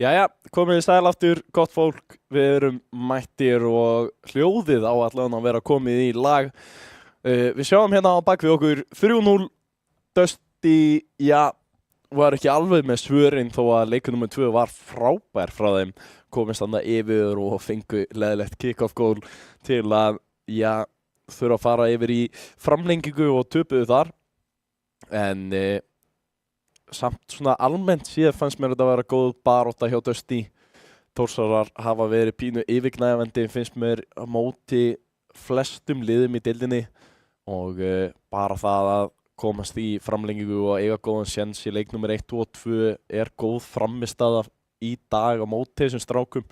Jæja, komið þið sæl aftur, gott fólk, við erum mættir og hljóðið á allan að vera komið í lag. Við sjáum hérna á bak við okkur 3-0, Dusty, var ekki alveg með svörin þó að leikur nummer 2 var frábær frá þeim. Komist þarna yfir og fengu leðilegt kick-off goal til að, þurfa að fara yfir í framlengingu og töpuðu þar. En samt svona almennt séð fannst mér þetta að vera góð barátta hjá Dusty. Þórsarar hafa verið pínu yfirgnæfandi, finnst mér á móti flestum liðum í deildinni og bara það að komast í framlengingu og eiga góðan séns í leik nummer 1 og 2 er góð frammistaða í dag á móti þessum strákum.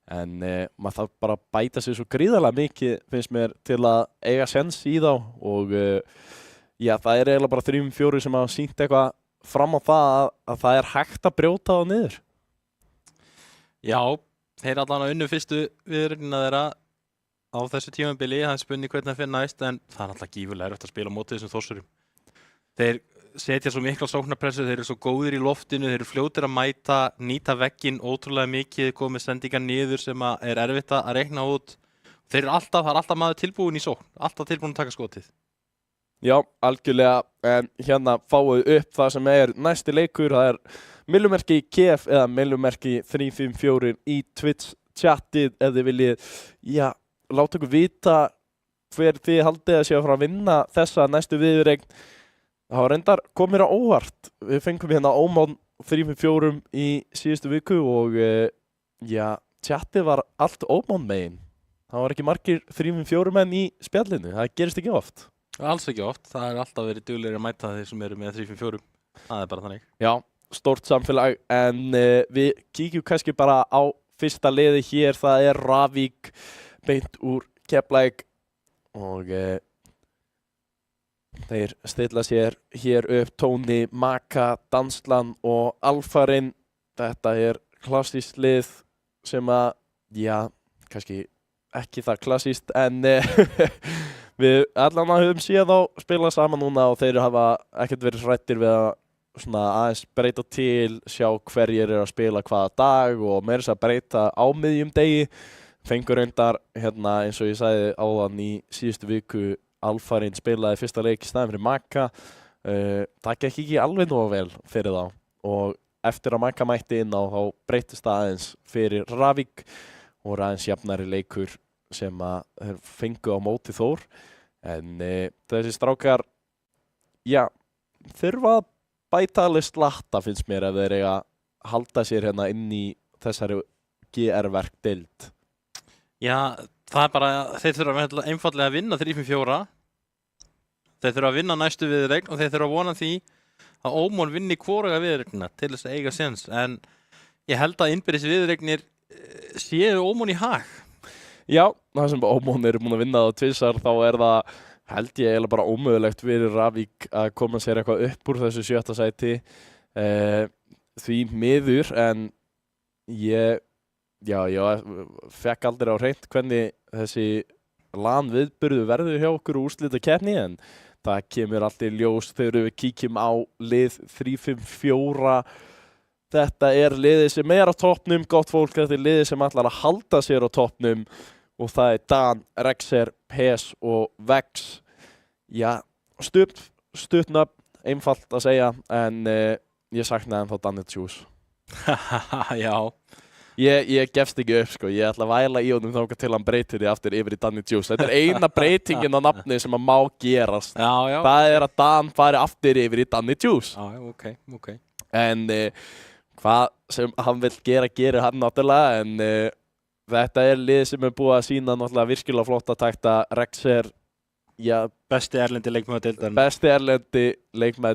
En maður þarf bara að bæta sig svo gríðarlega mikið, finnst mér, til að eiga séns í þá og það er eiginlega bara 3-4 sem hafa sýnt eitthvað fram á það að það er hægt að brjóta það niður. Já, þeir allan að unnu fyrstu viðregnina þeirra á þessu tímabili, það er spurning hvernig það fyrir næst, en það er alltaf gífurlega erfitt að spila á móti þessum Þórsurum. Þeir setja svo mikla sóknarpressu, þeir eru svo góðir í loftinu, þeir eru fljótir að mæta, nýta vegginn ótrúlega mikið, komið sendingar niður sem er erfitt að reikna út. Það er alltaf maður tilbúin í sókn, alltaf tilbúin að taka skotið. Já, algjörlega, en hérna fáið upp það sem er næsti leikur, það er millumerki KF eða millumerki 354 í Twitch-chatið ef þið viljið, láta okkur vita hver þið haldið að sé að fara að vinna þessa næstu viðureign. Það var reyndar komið á óvart, við fengum hérna Ómón 354 í síðustu viku og chatið var allt Ómón megin. Það var ekki margir 354 menn í spjallinu, það gerist ekki oft. Alls ekki oft, það er alltaf verið duglegir að mæta þeir sem eru með 354, það er bara þannig. Já, stórt samfélag, en við kíkjum kannski bara á fyrsta liði hér, það er Ravík beint úr Keflavík og þeir stilla sér hér upp Tóni, Maka, Danslan og Alfarinn. Þetta er klassískt lið sem að, kannski ekki það klassískt, en við allan að höfum séð á spila saman núna og þeir hafa ekkert verið hrættir við að svona aðeins breyta til, sjá hverjir eru að spila hvaða dag og meira þess að breyta á miðjum degi. Fengur reyndar hérna eins og ég sagði áðan í síðustu viku Alfarinn spilaði fyrsta leik í staðinn fyrir Maka. Það gekk ekki alveg nógu vel fyrir þá og eftir að Maka mætti inn á þá breytist það aðeins fyrir Ravík og aðeins jafnari leikur sem að þeir fengu á móti Þór. En þessi strákar, þurfa að bæta alveg slatta finnst mér ef þeir eiga að halda sér hérna inn í þessari GR-verkdeild. Já, það er bara, þeir þurfa einfaldlega að vinna 3-4. Þeir þurfa að vinna næstu viðureign og þeir þurfa að vona því að Ómón vinni hvoruga viðuregnina til þess að eiga séns. En ég held að innbyrðis viðuregnir séu Ómón í hag. Já, það sem Ómón eru búin að vinna það tvisvar, þá er það, held ég, eiginlega bara ómögulegt fyrir Ravík að koma sér eitthvað upp úr þessu 7. sæti. Því miður, en ég fekk aldrei á hreint hvernig þessi LAN viðburður verður hjá okkur úrslitakeppni, en það kemur allt í ljós þegar við kíkjum á lið 354. Þetta er liðið sem er á toppnum, gott fólk, þetta er liðið sem ætlar að halda sér á toppnum og það er Dan, Rexer, Pes og Vex. Stutt nöfn, einfalt að segja, en ég saknaði ennþá Danny Juice. Já. Ég gefst ekki upp, sko. Ég ætla að væla í honum þangað til hann breytir því aftur yfir í Danny Juice. Þetta er eina breytingin á nafni sem að má gerast. Já. Það er að Dan fari aftur yfir í Danny Juice. Já, ok. En hvað sem hann vil gera, gerir hann náttúrulega, en þetta er lið sem er búið að sína náttúrulega virkilega flott að takta. Rexer, besti erlendi leikmaður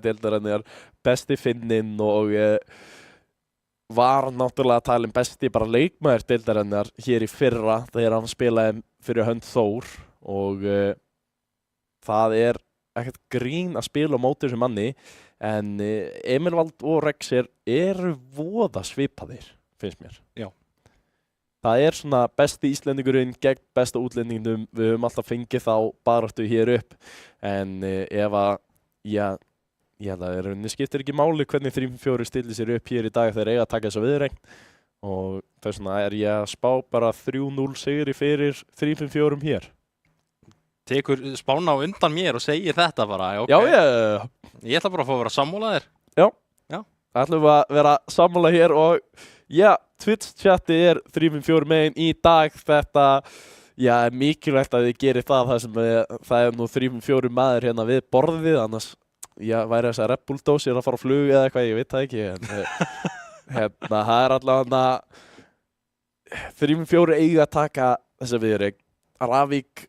deildarinnar, besti Finninn og var náttúrulega talin besti bara leikmaður deildarinnar hér í fyrra þegar hann spilaði fyrir hönd Þór og það er ekkert grín að spila á móti þessum manni. En Emilvald og Rexer eru voða svipaðir, finnst mér. Já. Það er svona besti Íslendingurinn gegn besta útlendingnum. Við höfum alltaf fengið þá baráttu hér upp. En ef að, það skiptir ekki máli hvernig 3-4 stillir sér upp hér í dag þegar eiga að taka þessa viðureign. og þess vegna ég að spá bara 3-0 sigri fyrir 3-5-4 hér. Tekur spána á undan mér og segir þetta bara. Okay. Já. Ég ætla bara að fá að vera sammála þér. Ætlum við að vera sammála hér og Twitch-chati 3-5-4 megin í dag. Þetta, mikilvægt að þið gerir það sem það nú 3-5-4 maður hérna við borðið, annars, væri þess að Red Bull dósir að fara á flug eða eitthvað, ég veit það ekki, en það allavega 3-5-4 eiga að taka þessa viðreign. Ravík,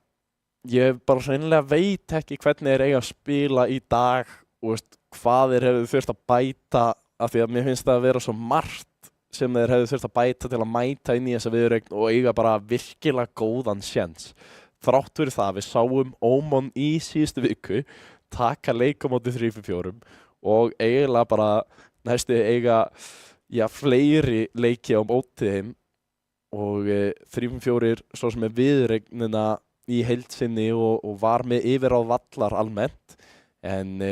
ég bara hreinlega veit ekki hvernig þeir eiga að spila í dag og hvað þeir hefðu þurft að bæta, af því að mér finnst það að vera svo margt sem þeir hefðu þurft að bæta til að mæta inn í þessa viðreign og eiga bara virkilega góðan séns. Þrátt fyrir það, við sáum Ómon í síðustu viku taka leik á móti 3-5-4 og eiginlega bara næstu eiga fleiri leiki á móti þeim og 3-5-4 svo sem viðreignina í heild sinni og var með yfirráð vallar almennt, en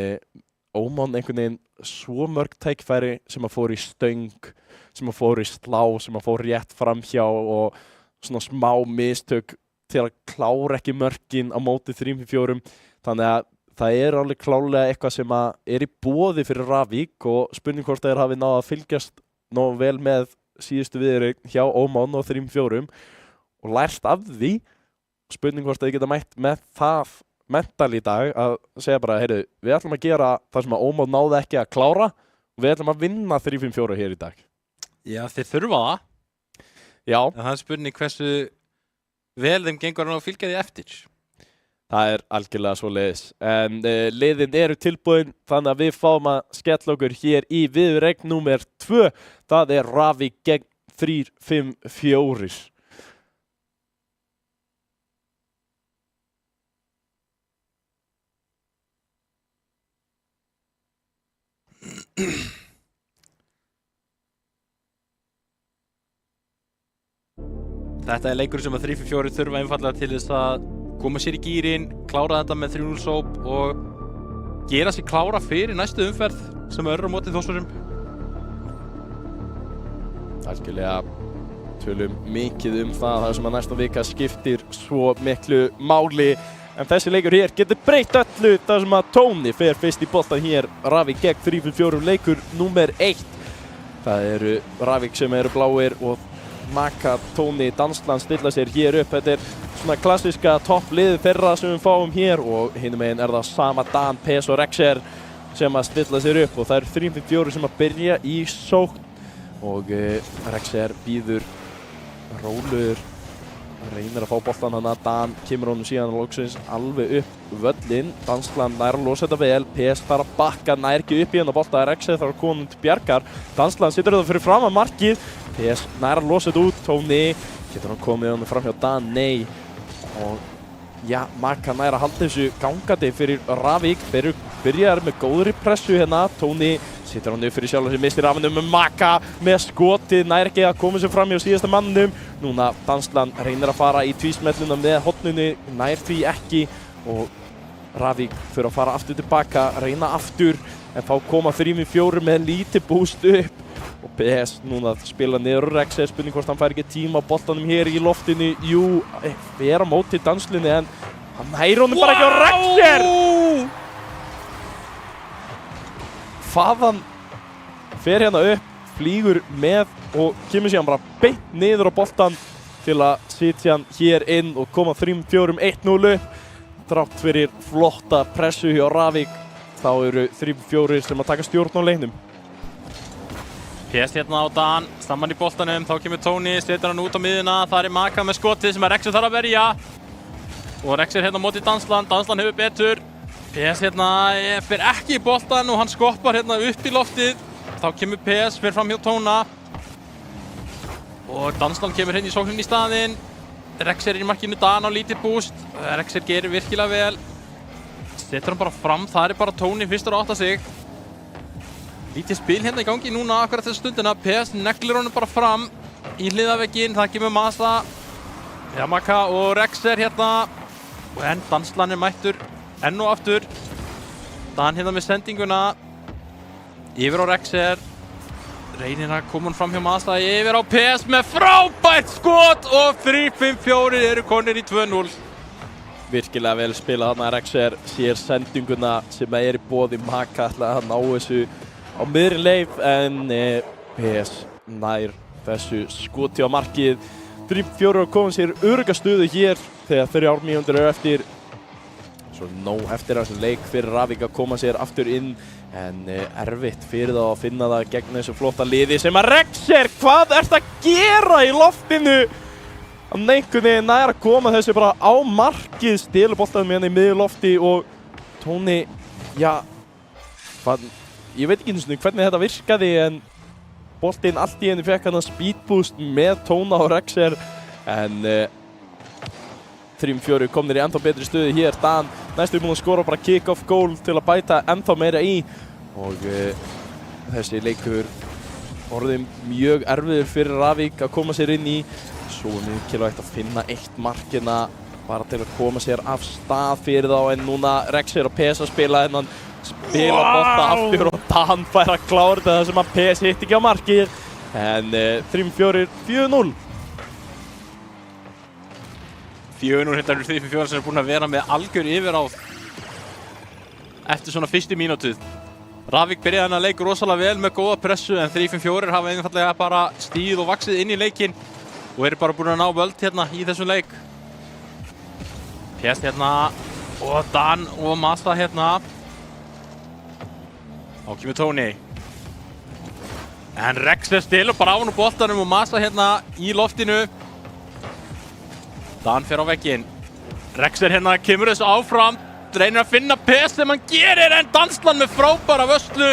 Ómon einhvern veginn svo mörg tækifæri sem að fór í stöng, sem að fór í slá, sem að fór rétt framhjá og svona smá mistök til að klára ekki mörkin á móti 3-4, þannig að það alveg klárlega eitthvað sem að í boði fyrir Ravík og spurning hvort þeir hafi náð að fylgjast nógu vel með síðustu viðreign hjá Ómon og 3-4 og lært af því. Spurning hvort þeir geta mætt með það mental í dag að segja bara, heyrðu, við ætlum að gera það sem að Ómon náði ekki að klára og við ætlum að vinna 3-5-4 hér í dag. Já, þeir þurfa það. Já. En það spurning hversu vel þeim gengur að fylgja því eftir. Það algjörlega svoleiðis. En liðin eru tilbúin, þannig að við fáum að skella okkur hér í viðreign númer 2. Það Ravík gegn 3-5-4. Þetta leikur sem að 3-4 þurfa einfallega til þess að koma sér í gírinn, klára þetta með 3-0 sóp og gera sér klára fyrir næstu umferð sem eru á móti Þórsurum. Algjörlega tölum mikið það sem að næsta vika skiptir svo miklu máli. En þessi leikur hér getur breytt öllu þar sem að Tóni fer fyrst í boltan hér. Ravík gegn 3-4 leikur númer 1. Það Ravík sem eru bláir og Maka, Tóni, Dansland stilla sér hér upp. Þetta svona klassiska topplið þeirra sem við fáum hér og hinum megin það sama Dan, PS og Rexer sem að stilla sér upp og það 3-4 sem að byrja í sókn og Rexer býður róluður. Reynir að fá boltan hana, Dan kemur honum síðan loksins alveg upp völlinn. Dansland nær að losa þetta vel, PS þarf að bakka, nær ekki upp í hennar bolta, Rexer þarf að koma honum til bjargar. Dansland situr þetta fyrir fram að markið, PS nær að losa þetta út, Tóni, getur hann komið honum fram hjá Dan, nei. Og Maka nær að halda þessu gangandi fyrir Ravík, þeir byrjaðir með góðri pressu hérna, Tóni situr hann upp fyrir sjálf og sér mistir af hennum með Maka með skotið, nær ekki að koma sér fram hjá síðasta mannum. Núna Dansland reynir að fara í tvísmelluna með hotnunni, nær því ekki og Ravík fyrir að fara aftur tilbaka, reyna aftur en þá koma 3-4 með lítið búst upp og PS núna spila niður Rexer, spurning hvort hann fær ekki tíma á boltanum hér í loftinu. Jú, fer á móti Danslinni en hann hægir honum bara ekki á Rexer! Faðan fer hérna upp, flýgur með og kemur síðan bara beint niður á boltan til að sitja hann hér inn og koma 3-4 1-0 upp. Þrátt fyrir flotta pressu hjá Ravík, þá 3-4 sem að taka stjórn á leiknum. PS hérna á Dan, saman í boltanum, þá kemur Tóni, setur hann út á miðuna, það Maka með skotið sem að Rexer þarf að verja. Og Rexer hérna á móti Dansland, Dansland hefur betur. PS hérna fer ekki í boltan og hann skoppar hérna upp í loftið. Þá kemur PS, fer fram hjá Tóna. Og Dansland kemur hérna í sóknin í staðinn. Rexer í markinu, Dan á lítið búst. Rexer gerir virkilega vel. Setur hann bara fram, það bara Tóni fyrstur að átta sig. Lítið spil hérna í gangi núna akkurat þessa stundina. PS neglir honum bara fram í hliðarvegginn, það kemur Masa. Maka og Rexer hérna. En Dansland mættur enn og aftur. Dan hérna með sendinguna. Yfir á Rexer. reynir að koma hann fram hjá Mazda yfir á PS með frábært skot og 3-5-4 eru konir í 2-0. Virkilega vel spilað þarna. Rexer sér sendinguna sem er í boði Maka, ætlaði að ná þessu á miðri leið en PS nær þessu skoti á markið. 3-4 komið sér örugga stöðu hér þegar 3 mínútur eru eftir. Svo nóg eftir þessum leik fyrir Ravík að koma sér aftur inn en erfitt fyrir þá að finna það gegn þessu flotta liði sem að Rexer, hvað ert að gera í loftinu? Hann einhvern veginn nær að koma þessu bara á markið, stelur boltanum hérna í miðjulofti og Tóni, já, ég veit ekki einu sinni hvernig þetta virkaði en boltinn allt í henni fekk hann að speedboost með Tóna og Rexer en 3-4 komnir í ennþá betri stöðu hér. Dan næstu búinn að skora bara kick-off goal til að bæta ennþá meira í og þessi leikur orðið mjög erfiður fyrir Ravík að koma sér inn í. Svo mikilvægt að finna eitt markina bara til að koma sér af stað fyrir þá en núna Rexer og PS að spila en hann spila bolta aftur og Dan fær að klára þetta þar sem að PS hitt ekki á markið en 3-4, 4-0. 4-0 hérna eru 3-4 sem er búin að vera með algjör yfiráð eftir svona fyrstu mínútu. Ravík byrjaði hann að leika rosalega vel með góða pressu en 3-4 hafa einfallega bara stíð og vaxið inn í leikinn og eru bara búin að ná völd hérna í þessum leik. PS hérna og Dan og Mazda hérna. Þá kemur Tóni. En Rexer stilur bara á hann úr boltanum og Mazda hérna í loftinu. Dan fer á vegginn. Rexer hérna kemur þessu áfram. Reynir að finna PS sem hann gerir en Dansland með frábæra vörslu.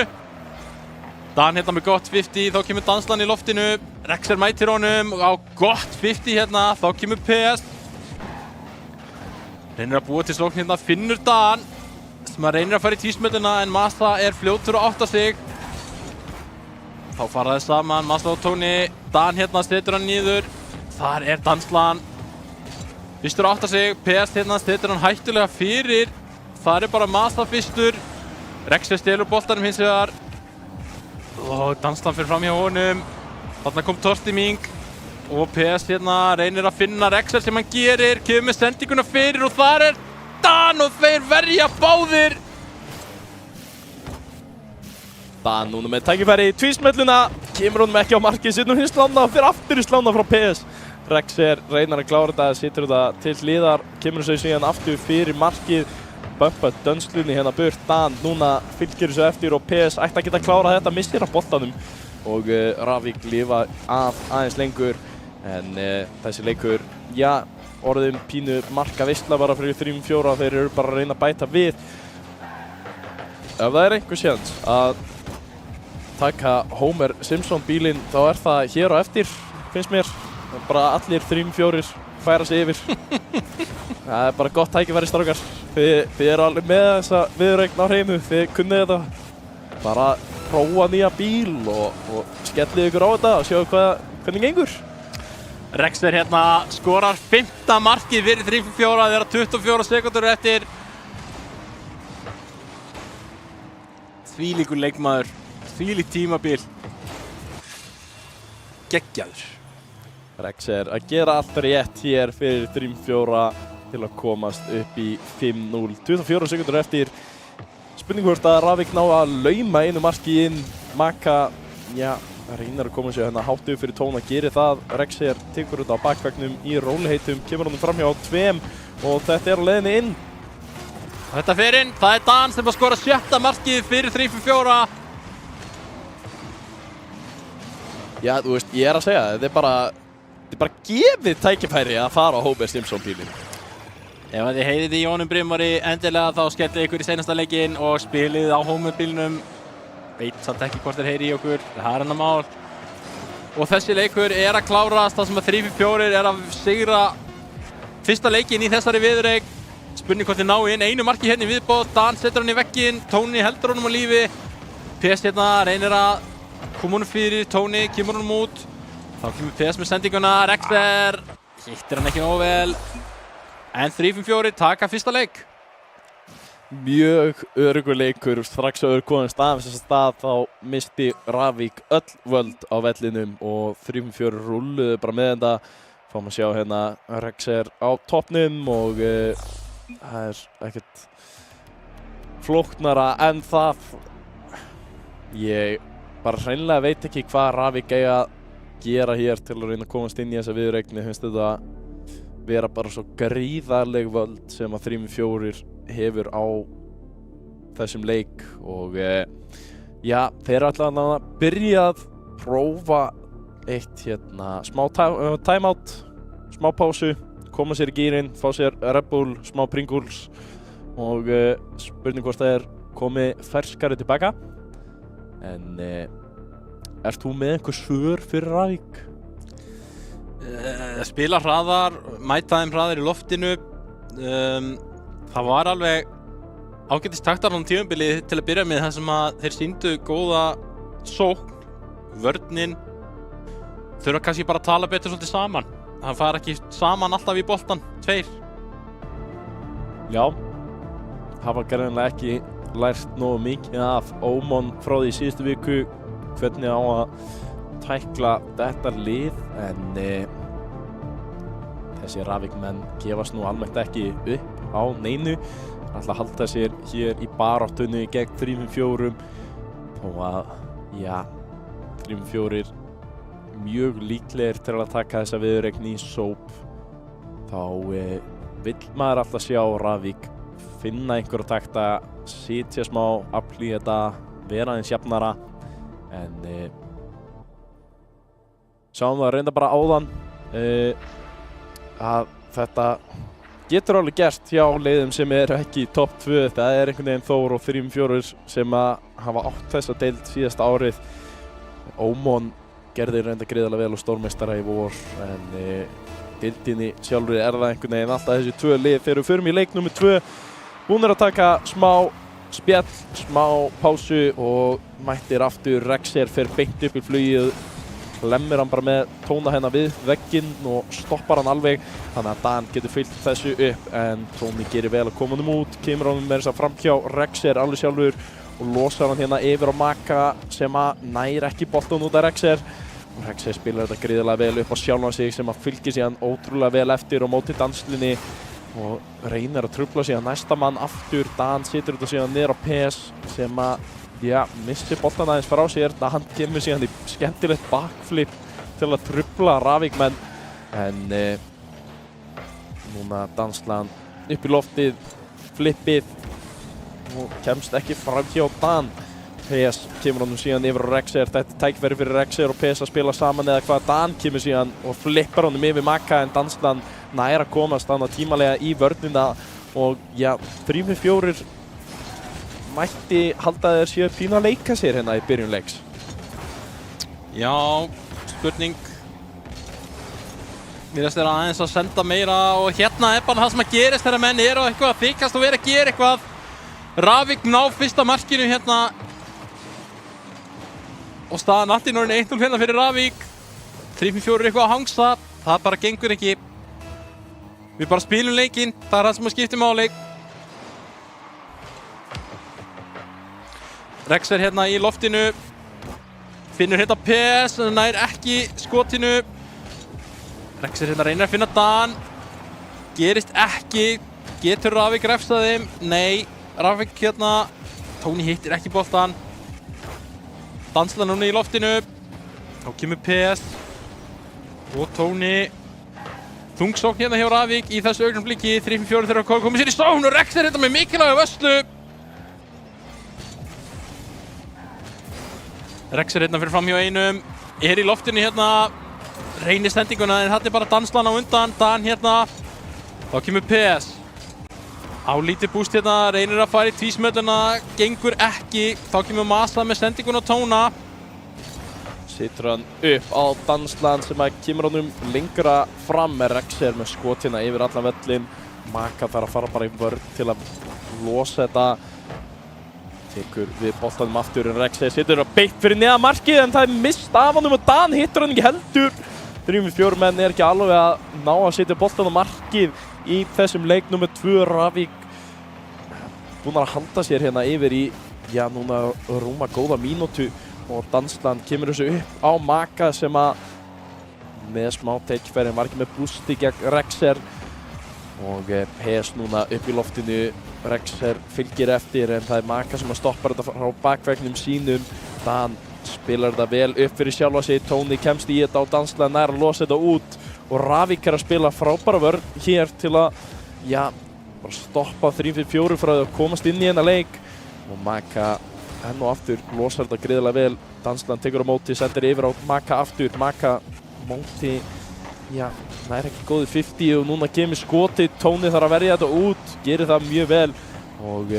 Dan hérna með gott 50, þá kemur Dansland í loftinu. Rexer mætir honum á gott 50 hérna, þá kemur PS. Reynir að búa til sókn hérna, finnur Dan sem að reynir að fara í tísmölluna en Mazda er fljótur að átta sig. Þá fara þeir saman, Mazda og Tóni. Dan hérna setur hann niður. Þar er Dansland. Fyrstur að átta sig, PS hérna setur hann hættulega fyrir. Það er bara Mazda fyrstur. Rexer stelur boltanum hins vegar. Og Dansland fyrir fram hjá honum. Þarna kom Torsti Ming. Og PS hérna reynir að finna Rexer sem hann gerir. Kemur með sendinguna fyrir og þar er Dan og þeir verja báðir. Dan núna með tækifæri í tvísmelluna. Kemur honum ekki á markið, situr hins slána og fyrir aftur í slána frá PS. Rexer reynar að klára þetta, situr þetta til hliðar. Kemur þessu síðan aftur fyrir markið. Bömpa dönslunni hérna burt. Dan núna fylgir þessu eftir og PS ætti að geta klárað þetta, missir á boltanum og Ravík lifa af aðeins lengur en þessi leikur, já, orðin pínu marka veistla bara fyrir 3-4 þeir eru bara að reyna að bæta við. Ef það er einhver séns að taka Homer Simpson bílinn þá er það hér á eftir, finnst mér. Bara allir 3-4 færa sig yfir. Það er bara gott tækifæri, strákar. Þið eru alveg með þessa viðureign á hreinu, þið kunnið þetta. Bara prófa nýja bíl og skellið ykkur á þetta og sjáu hvernig gengur. Rexer hérna skorar 5. markið fyrir 3-4, þeir eru 24 sekundur eftir. Þvílíkur leikmaður, þvílíkt tímabil. Geggjaður. Rexer að gera allt rétt hér fyrir 3-4 til að komast upp í 5-0. 24 sekundur eftir. Spurning hvort að Ravík ná að lauma einu marki inn. Maka, já, reynar að koma sér hérna hátt upp fyrir Tóna, gerir það. Rexer tekur þetta á bakvegnum í róliheitum, kemur honum fram hjá 2 og þetta er á leiðinni inn. Þetta fer inn, það er Dan sem að skora 7. markið fyrir 3-4. Já, þú veist, ég er að segja, þetta er bara gefið tækifæri að fara á Homer Simpson bílinn. Ef þið heyrið í Jónum Brimari endilega þá skellið ykkur í seinasta leikinn og spilið á Homer bílnum. Veit samt ekki hvort þeir heyri í okkur, það er hennar mál. Og þessi leikur er að klárast, það sem að 3-4 er að sigra fyrsta leikinn í þessari viðureign. Spurning hvort þeir ná inn einu marki hérna í viðbót. Dan setur hann í vegginn, Tóni heldur honum á lífi. PS hérna reynir að koma honum fyrir, Tóni kemur honum út. Þá kemur PS með sendinguna, Rexer hittir hann ekki nógu vel. En 3-4 taka fyrsta leik. mjög öruggur leikur. Strax að komast af þessa stað þá misti Ravík öll völd á vellinum og 3-4 rúlluðu bara með þetta. Fáum að sjá hérna Rexer á toppnum og það er ekkert flóknara en það. Ég bara hreinlega veit ekki hvað Ravík eiga að gera hér til að reyna að komast inn í þessa viðureign. Mér finnst þetta vera bara svo gríðarleg völd sem að 3-4 hefur á þessum leik og já, þeir ætla að byrja að prófa eitt hérna smá timeout, smá pásu, koma sér í gírinn, fá sér Red Bull, smá Pringles og spurning hvort það komið ferskari tilbaka. En ert þú með einhver svör fyrir Ravík? Spila hraðar, mæta þeim hraðar í loftinu. Það var alveg ágætis taktar á tímabili til að byrja með þar sem að þeir sýndu góða sókn. Vörnin þurfa kannski bara að tala betur svolítið saman. Það fara ekki saman alltaf í boltan, tveir. Já, hafa greinilega ekki lært nógu mikið af Ómon frá því síðustu viku hvernig á að tækla þetta lið en þessi Ravíkmenn gefast nú almennt ekki upp á neinu. Ætla að halda sér hér í baráttunni gegn 3-4 og að, já, 3-4 mjög líklegir til að taka þessa viðureign í sóp. Þá vill maður alltaf sjá Ravík finna einhverja takta, sitja smá, afl í þetta, vera aðeins jafnara en sjáum það reynda bara áðan að þetta getur alveg gert hjá liðum sem ekki í topp 2. Það einhvern veginn Þór og 3-4 sem að hafa átt þessa deild síðasta árið. Ómon gerði reynda gríðarlega vel og stórmeistara í vor en deildinni sjálfur það einhvern veginn alltaf þessi 2 lið. Þegar við förum í leik nummer 2 hún að taka smá spjall, smá pásu og mættir aftur. Rexer fer beint upp í flugið, hlemmir hann bara með Tóna hérna við vegginn og stoppar hann alveg þannig að Dan getur fylgt þessu upp en Tóni gerir vel að koma honum út, kemur honum með þess að framhjá Rexer alveg sjálfur og losar hann hérna yfir á Maka sem að nær ekki boltan út af Rexer og Rexer spilar þetta gríðarlega vel upp á sjálfan sig sem að fylgir síðan ótrúlega vel eftir og móti danslinni og reynir að trufla síðan næsta mann aftur. Dan situr þetta síðan niður á PS sem að, já, missir boltan aðeins frá sér. Dan kemur síðan í skemmtilegt backflip til að trufla Ravíkmenn en núna danslan upp í loftið, flippið og kemst ekki fram hjá Dan. PS kemur honum síðan yfir á Rexer, þetta tækifæri fyrir Rexer og PS að spila saman eða hvað. Dan kemur síðan og flippar honum yfir Maka en danslan nær að komast þannig tímalega í vörnina og já, 3-4 mætti halda þeir séu pínu að leika sér hérna í byrjun leiks. Já, spurning. Virðast vera aðeins að senda meira og hérna bara það sem að gerist þegar menn eru eitthvað að þykjast og vera að gera eitthvað. Ravík ná fyrsta markinu hérna og staðan allt í norðin 1-0 hérna fyrir Ravík. 3-4 eitthvað að hangsa, það bara gengur ekki. Við bara spilum leikinn, það er það sem að skipta máli. Rexer hérna í loftinu, finnur hérna PS, en nær ekki skotinu. Rexer hérna reynir að finna Dan, gerist ekki, getur Ravík refsað þeim? Nei, Ravík hérna, Tóni hittir ekki boltan. Dansla núna í loftinu, þá kemur PS og Tóni. Þungsókn hérna hjá Ravík í þessu augnablikki, 3-4 þeirra komið sér í sókn og Rexer hérna með mikilvæga vörslu. Rexer hérna fyrir fram hjá einum, í loftinu hérna, reynir sendinguna en þetta bara danslan á undan. Dan hérna, þá kemur PS. Á lítið búst hérna, reynir að fara í tvísmölluna, gengur ekki, þá kemur Masa með sendinguna á Tóna. Situr hann upp á danslan sem að kemur honum lengra fram með Rexer með skotina yfir allan völlin. Maka þarf að fara bara í vörn til að losa þetta. Tekur við boltanum aftur en Rexer situr að beitt fyrir neðan markið en það er mist af honum og Dan hittur hann ekki heldur. 3-4 menn ekki alveg að ná að setja boltan á markið í þessum leik nummer 2. Ravík búin að halda sér hérna yfir í, já, núna rúma góða mínútu og Dansland kemur þessu upp á Maka sem að með smá tækifæri var ekki með bústi gegn Rexer og PS núna upp í loftinu. Rexer fylgir eftir en það Maka sem að stoppar þetta frá bakveggnum sínum. Dan spilar þetta vel upp fyrir sjálfa sig, Tony kemst í þetta og Dansland nær að losa þetta út og Ravik að spila frábæra vörn hér til að, já, bara stoppa 3-4 frá því að komast inn í hennar leik og Maka enn og aftur losar þetta gríðarlega vel. Dansland tekur á móti, sendir yfir á Maka aftur. Maka móti, já, það ekki góði 50 og núna kemur skoti. Tony þarf að verja þetta út, gerir það mjög vel og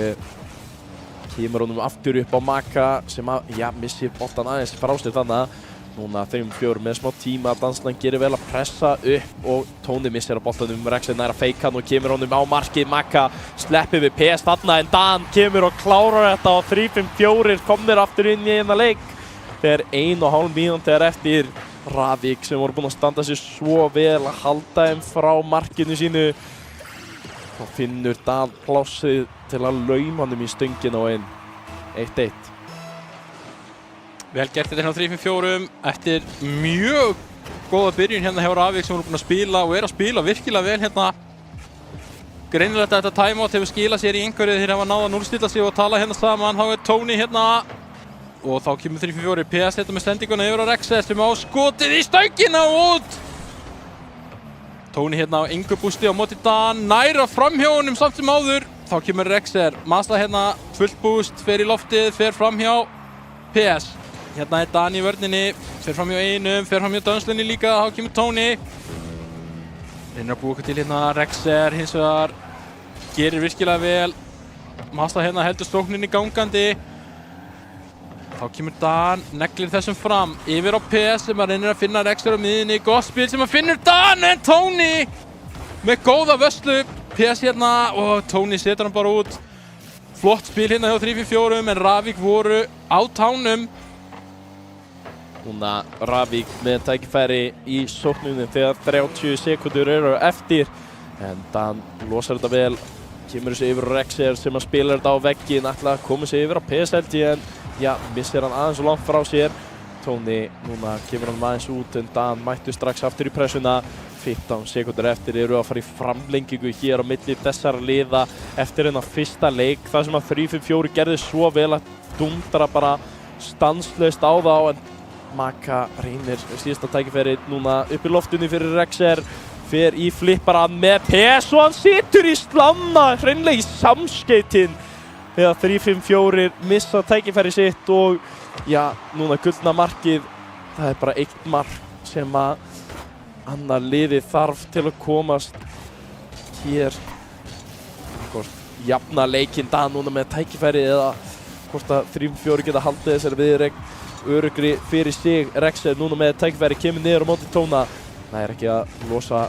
kemur honum aftur upp á Maka sem að, já, missir boltan aðeins frá sér þannig. Núna 3-4 með smá tíma. Dansland gerir vel að pressa upp og Tony missir á boltanum. Rexer nær að feika hann og kemur honum á markið. Maka sleppir við PS þarna en Dan kemur og klárar þetta og 3-5-4 komnir aftur inn í hennar leik. Þegar 1,5 mínútur er eftir. Ravik sem voru búin að standa sig svo vel að halda þeim frá markinu sínu. Þá finnur Dan plássið til að lauma honum í stöngina og inn. 1-1. Vel gert þetta hérna á 3-5-4 eftir mjög góða byrjun hérna hjá Ravik sem voru búin að spila og að spila virkilega vel hérna. Greinilegt að þetta timeout hefur skilað sér í einhverju þegar hafa náð að núllstilla sig og tala hérna saman. Þá Tony hérna og þá kemur 3-4 PS þetta með sendinguna yfir á Rexer sem á skotið í stöngina og út. Tony hérna á engu bústi á móti Dan, næra framhjá honum samt sem áður. Þá kemur Rexer, Mazda hérna, fullt búst, fer í loftið, fer framhjá PS. Hérna Dan í vörninni, fer framhjá einum, fer framhjá Danslinni líka, þá kemur Tony. Reynir að búa okkur til hérna Rexer, hins vegar gerir virkilega vel. Mazda hérna heldur stókninni gangandi. Þá kemur Dan, neglir þessum fram, yfir á PS sem að reynir að finna Rexer á miðinni, gott spil sem að finnur Dan en Tony með góða vörslu, PS hérna og Tony setur hann bara út. Flott spil hérna hjá 3-4 en Ravik voru á tánum. Núna Ravik með tækifæri í sóknunum þegar 30 sekundur eru eftir en Dan losar þetta vel, kemur þessu yfir á Rexer sem að spila þetta á vegginn, ætla að koma sig yfir á PS held ég en já, missir hann aðeins og langt frá sér. Tony, núna kemur hann aðeins út en Dan mættu strax aftur í pressuna. 15 sekundur eftir eru að fara í framlengingu hér á milli þessara liða eftir hennar fyrsta leik. Það sem að 3-5-4 gerði svo vel að dundra bara stanslaust á þá en Maka reynir síðasta tækifæri núna upp í loftinu fyrir Rexer. Fer í flippara með PS og hann situr í slanna, hreinlega í samskeytin. Þegar 3-5-4 missa tækifæri sitt og já, núna gullna markið. Það er bara eitt mark sem að annað liðið þarf til að komast hér. Hvort jafna leikinn Dan núna með tækifæri eða hvort að 3-4 geta haldið þessari viðureign öruggri fyrir sig. Rexer núna með tækifæri kemur niður á móti Tóna. Það er ekki að losa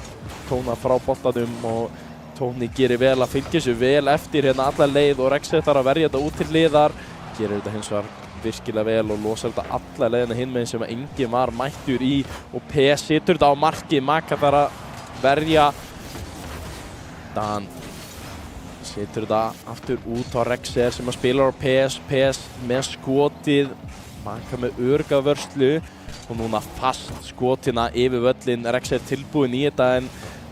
Tóna frá boltanum og Tony gerir vel að fylgja þessu vel eftir hérna alla leið og Rexer þarf að verja þetta út til liðar. Gerir þetta hins vegar virkilega vel og losar þetta alla leiðina hinn meginn sem að enginn var mættur í og PS situr þetta á markið. Maka þarf að verja. Dan situr þetta aftur út á Rexer sem að spila á PS. PS með skotið. Maka með örugga vörslu og núna fast skotina yfir völlin. Rexer tilbúin í þetta en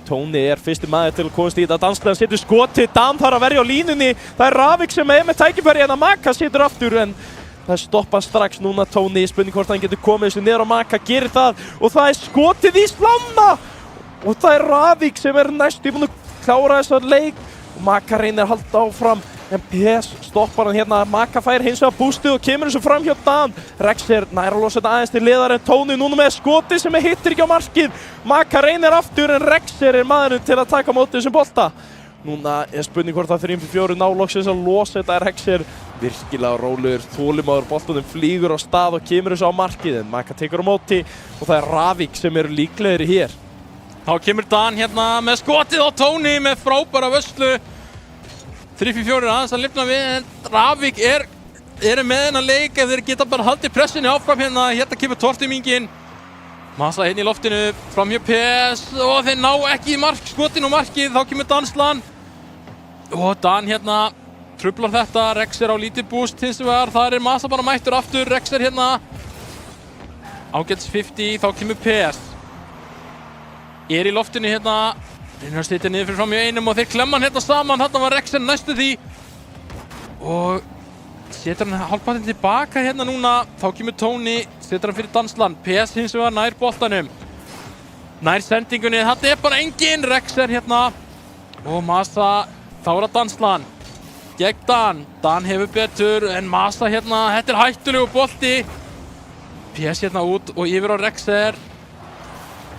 Tony er fyrsti maður til að komast í þetta. Dansland setur skotið, Dan þarf að verja á línunni. Það er Ravik sem er með tækifæri en að Maka situr aftur en það er stoppað strax núna Tony. Spurning hvort hann getur komið þessu niður á Maka, gerir það og það er skotið í slanna og það er Ravik sem er næstu búinn að klára þessa leik og Maka reynir að halda áfram en PS stoppar hann hérna. Maka fær hins vegar bústið og kemur þessu fram hjá Dan. Rexer nær að losa þetta aðeins til liðar en Tony núna með skotið sem hittir ekki á markið. Maka reynir aftur en Rexer er maðurinn til að taka á móti þessum bolta. Núna er spurning hvort það 3-4 ná loksins að losa þetta. Rexer virkilega rólegur, þolinmóður, boltanum flýgur á stað og kemur þessu á markið en Maka tekur á móti og það er Ravik sem eru líklegri hér. Þá kemur Dan hérna með skotið á Tony með frábæra vörslu. 3-4 aðeins að lifna við en Ravik eru með hennar leik ef þeir geta bara haldið pressinni áfram hérna. Hérna kemur tortimingin. Mazda hérna í loftinu, framhjá PS og þeir ná ekki í skotinu og markið. Þá kemur Dansland og Dan hérna trublar þetta, Rex á lítið boost hins vegar, þar Masa bara mættur aftur, Rex hérna ágætis 50, þá kemur PS í loftinu hérna, reynir að sitja niður fyrir fram í einum og þeir klemma hann hérna saman, þarna var Rex næstu því og setur hann hálfpartinn tilbaka hérna núna, þá kemur Tony, setur hann fyrir Dansland, PS hins vegar nær boltanum, nær sendingunni, þarna bara engin, Rex hérna og Masa, þá það Dansland gegn Dan hefur betur en Masa hérna, þetta hættulegu bolti PS hérna út og yfir á Rexer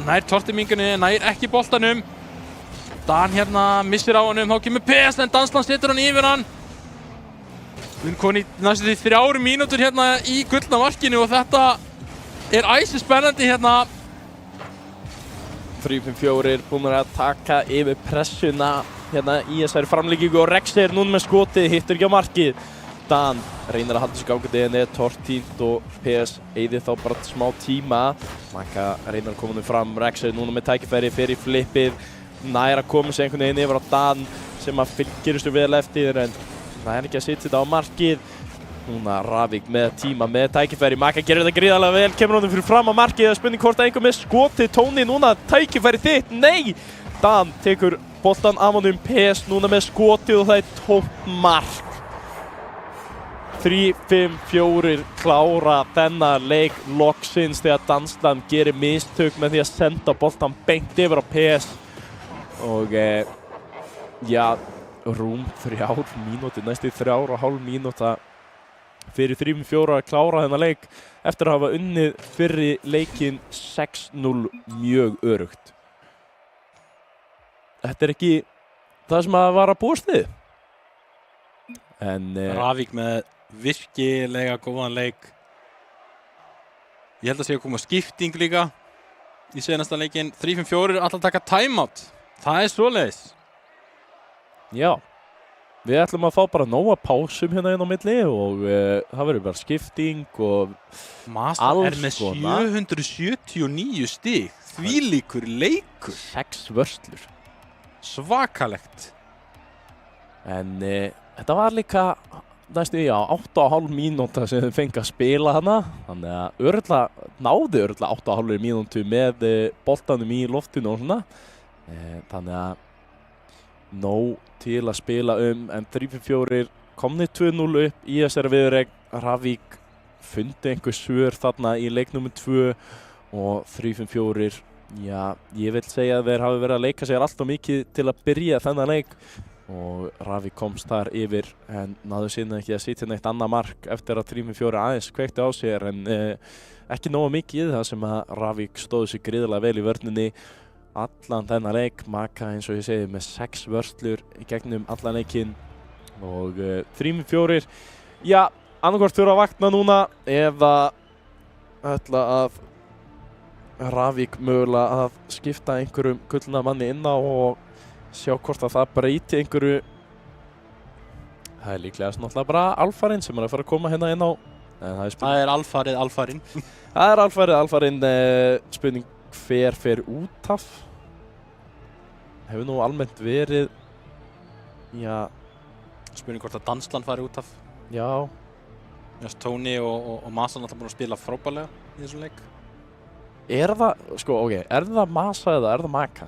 nær tortimingunni, nær ekki boltanum Dan hérna missir á honum, þá kemur PS en Dansland setur hann yfir hann við erum komin í næstu því 3 mínútur hérna í gullna markinu og þetta æsi spennandi hérna 3-5-4 búin að taka yfir pressuna hérna í þessari framlíkingu og Rexer núna með skotið, hittur ekki á markið Dan reynir að halda sig ágætið en tortínt og PS eyðir þá bara smá tíma Maka reynir að koma nú fram, Rexer núna með tækifæri fyrir flippið nær að koma sig einhvern veginn yfir á Dan sem að fylgir þessu vel eftir en nær ekki að setja þetta á markið núna Ravík með tíma með tækifæri Maka gerir þetta gríðarlega vel, kemur honum fyrir fram á markið það er spurning hvort að einhver með skotið Tony núna tækifæri þitt, nei Dan tekur boltan af honum, PS núna með skotið og það er tómt mark 3-5-4 klára þennan leik loksins þegar Dansland gerir mistök með því að senda boltan beint yfir á PS og já, rúm 3 mínútur, næstu 3,5 mínúta fyrir 3-4 að klára þennan leik eftir að hafa unnið fyrri leikinn 6-0 mjög örugt. Þetta er ekki það sem að var að búast við. En Ravík með virkilega góðan leik. Ég held að sé að koma skipting líka í senasta leikinn. 3-5-4 alltaf taka timeout. Það er svoleiðis. Já, við ætlum að fá bara nóga pásum hérna inn á milli og það verður bara skipting og Masa er með 779 stig. Þvílíkur leikur. 6 vörslur. Svakalegt. En þetta var líka næstu 8,5 mínúta sem þau fengi að spila hana þannig að náðu 8,5 mínútu með boltanum í loftinu og svona þannig að nóg til að spila en 3-4 komni 2-0 upp í þessari viðureign Ravík fundi einhver svör þarna í leik nr. 2 og 3-5-4 já, ég vil segja að þeir hafi verið að leika sér alltaf mikið til að byrja þennan leik og Ravík komst þar yfir en náðu síðan ekki að sitja neitt annað mark eftir að 3-4 aðeins kveikti á sér en ekki nógu mikið það sem að Ravík stóðu sig gríðarlega vel í vörninni allan þennan leik, Maka eins og ég segi með 6 vörslur í gegnum allan leikinn og 3-4 já, annarkvort þurfa að vakna núna eða ætla að Ravík mögulega að skipta einhverjum gullna manni inn á og sjá hvort að það breyti einhverju það er líklega náttúrulega bara alfarinn sem er að fara að koma hérna inn á það er alfarinn það er alfarinn spurning hver fer út af hefur nú almennt verið já spurning hvort að Dansland fari út af já Tony og Masa náttúrulega búin að spila frábærlega í þessum leik er það, sko ok, er það Masa eða er það Maka?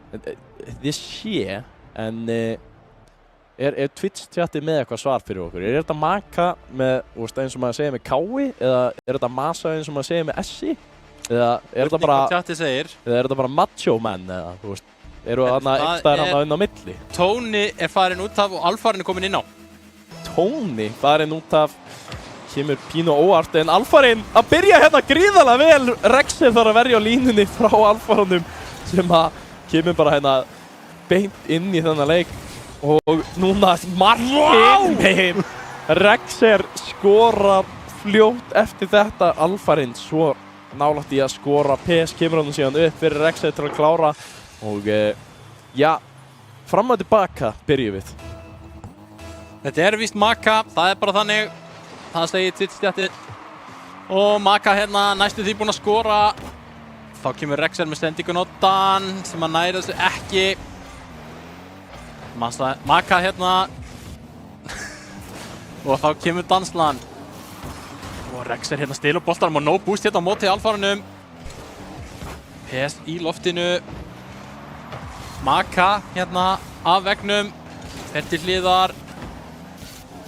Þið sé, en er Twitch-tjatti með eitthvað svar fyrir okkur? Er þetta Maka með, eins og maður segir með Kái, eða er þetta Masa eins og maður segir með Essi? Eða er þetta bara Macho Man, eða, þú veist, eru þarna einhverstaðar hann inn á milli? Tony er farin út af og Alfarinn er komin inn á. Tony farin út af, kemur pínu óvart, en Alfarinn að byrja hérna gríðarlega vel, Rexer þarf að verja á línunni frá Alfarannum sem að kemur bara hérna beint inn í þennan leik og núna markið Rexer skora fljótt eftir þetta Alfarinn svo nálægt í að skora PS kemur hann síðan upp fyrir Rexer til að klára og já, fram og tilbaka byrjum við. Þetta er víst Maka, það er bara þannig það segir Twitch-tjatti og Maka hérna næstu því búinn að skora þá kemur Rexer með sendingun á Dan sem að næra þessu ekki Maka hérna Og þá kemur Danslan. Og Rex hérna stilur boltanum og no boost hérna á móti Alfaranum. PS í loftinu. Maka hérna af vegnum. Fer til hliðar.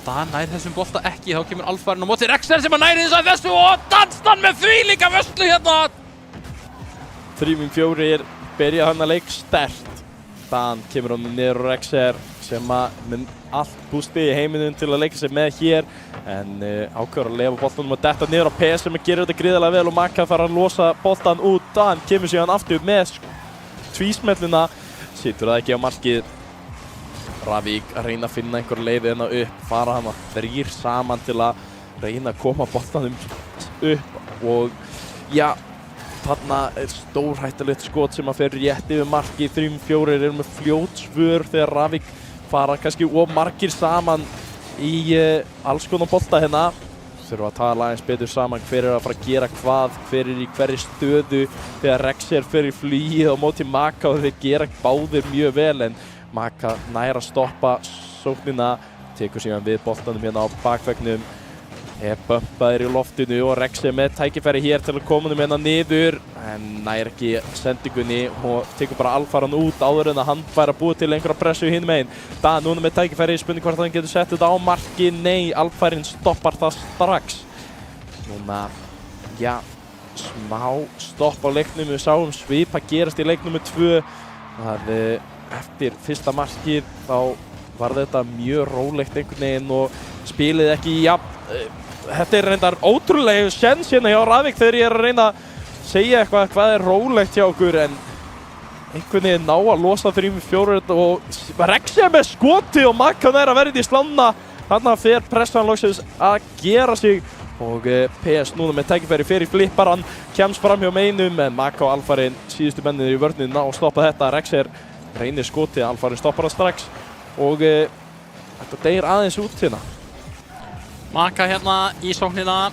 Dan nær þessum bolta ekki, þá kemur Alfarin á móti Rexer sem að næri þessu og Danslan með þvílíka vörslu hérna. 3-4 byrja hann að leik sterkt. Dan kemur hann niður á Rexer sem að með allt bústi í heiminum til að leika sig með hér en ákveður að lefa boltanum og detta niður á PS sem að gera þetta gríðarlega vel og Maka þarf að losa boltan út. Dan kemur síðan aftur með tvísmelluna, situr það ekki á markið. Ravík að reyna að finna einhver leið hérna upp, fara hann að þrír saman til að reyna að koma boltanum upp og já, þarna stórhættulegt skot sem að fer rétt yfir markið. 3-4 eru með fljót svör þegar Ravík fara kannski of margir saman í alls konar bolta hérna. Þurfa að tala aðeins betur saman hver að fara að gera hvað, hver í hverri stöðu þegar Rexer fer í flugið á móti Maka og þeir gera báðir mjög vel en Maka nær að stoppa sóknina, tekur síðan við boltanum hérna á bakvegnum. Bumpaðir í loftinu og Rexer með tækifæri hér til að koma honum hérna niður en nær ekki sendingunni og tekur bara Alfaran út áður en að hann fær að búa til einhverja pressu hinum megin. Dan núna með tækifæri, spurning hvort hann getur sett þetta á marki. Nei, Alfarin stoppar það strax. Núna, já, smá stopp á leiknum. Við sáum svipa gerast í leik nummer 2. Eftir fyrsta markið þá var þetta mjög rólegt einhvern veginn og spilið ekki þetta reyndar ótrúlega sjens hérna hjá Ravík þegar ég að reyna að segja eitthvað hvað rólegt hjá okkur en einhvern veginn ná að losa 3-4 og Rexer með skoti og Maka nær að verða í slána. Þarna fer pressan loksins að gera sig og PS núna með tækifæri fer í flipparan, kemst fram hjá meinum en Maka og Alfarin síðustu mennir í vörninn ná að stoppa þetta. Rexer reynir skotið, Alfarin stoppar það strax og þetta deyr aðeins út hérna. Maka hérna í sóknina,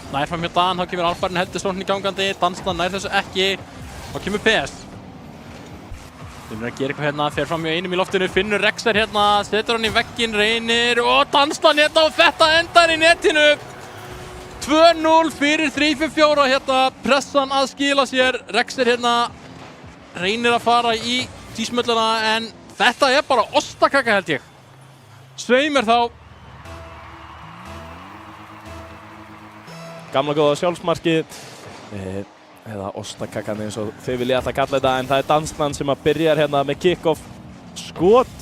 nær fram hjá Dan, þá kemur Alfarin heldur sóknin gangandi, Danslan nær þessu ekki, þá kemur PS. Finnur að gera eitthvað hérna, fer fram hjá einum í loftinu, finnur Rexer hérna, setur hann í vegginn, reynir og Danslan hérna og þetta endar í netinu. 2-0 fyrir 3-4 hérna, pressan að skila sér, Rexer hérna reynir að fara í tísmölluna en þetta er bara ostakaka held ég. Svei mér þá. Gamla góða sjálfsmarkið eða ostakakkan eins og þau vilja alltaf kalla þetta en það er Danslan sem að byrjar hérna með kick-off skot.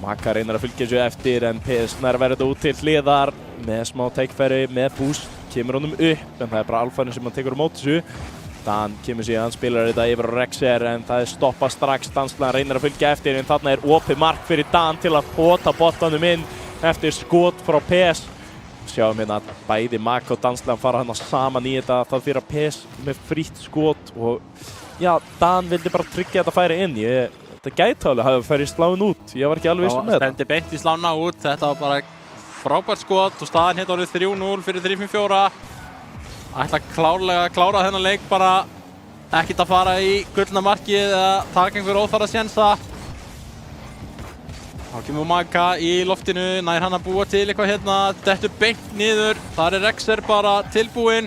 Maka reynir að fylgja þessu eftir en PS nær verður þetta út til hliðar með smá tækifæri, með boost, kemur honum upp en það er bara Alfarin sem hann tekur á móti þessu. Dan kemur síðan, spilar þetta yfir á Rexer en það er stoppað strax. Danslan reynir að fylgja eftir en þarna er opið mark fyrir Dan til að pota boltanum inn eftir skot frá PS. Sjáum hérna að bæði Maka og Danslan fara hérna saman í þetta. Það fyrir að PS með frítt skot og já, Dan vildi bara tryggja þetta færi inn. Þetta gæti alveg hafa færi sláin út. Ég var ekki alveg viss með þetta. Stendi beint í slána út. Þetta var bara frábært skot og staðan hérna orðið 3-0 fyrir 3-4. Ætla klárlega að klára þennan leik bara ekkert að fara í gullna markið eða taka einhver óþarfa sénsa. Þá kemur Maka í loftinu, nær hann að búa til eitthvað hérna, dettur beint niður. Þar er Rexer bara tilbúinn.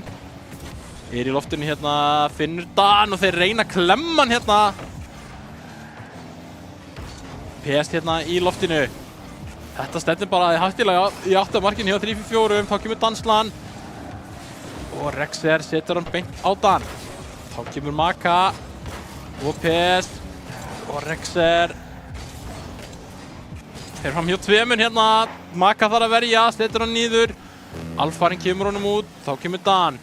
Í loftinu hérna, finnur Dan og þeir reyna að klemma hann hérna. PS hérna í loftinu. Þetta stendur bara hættilega í áttamarkinu hjá 3-4. Þá kemur Danslan. Og Rexer setur hann beint á Dan. Þá kemur Maka og PS og Rexer. Fer fram hjá tveimur hérna, Maka þarf að verja, setur hann niður. Alfarin kemur honum út, þá kemur Dan.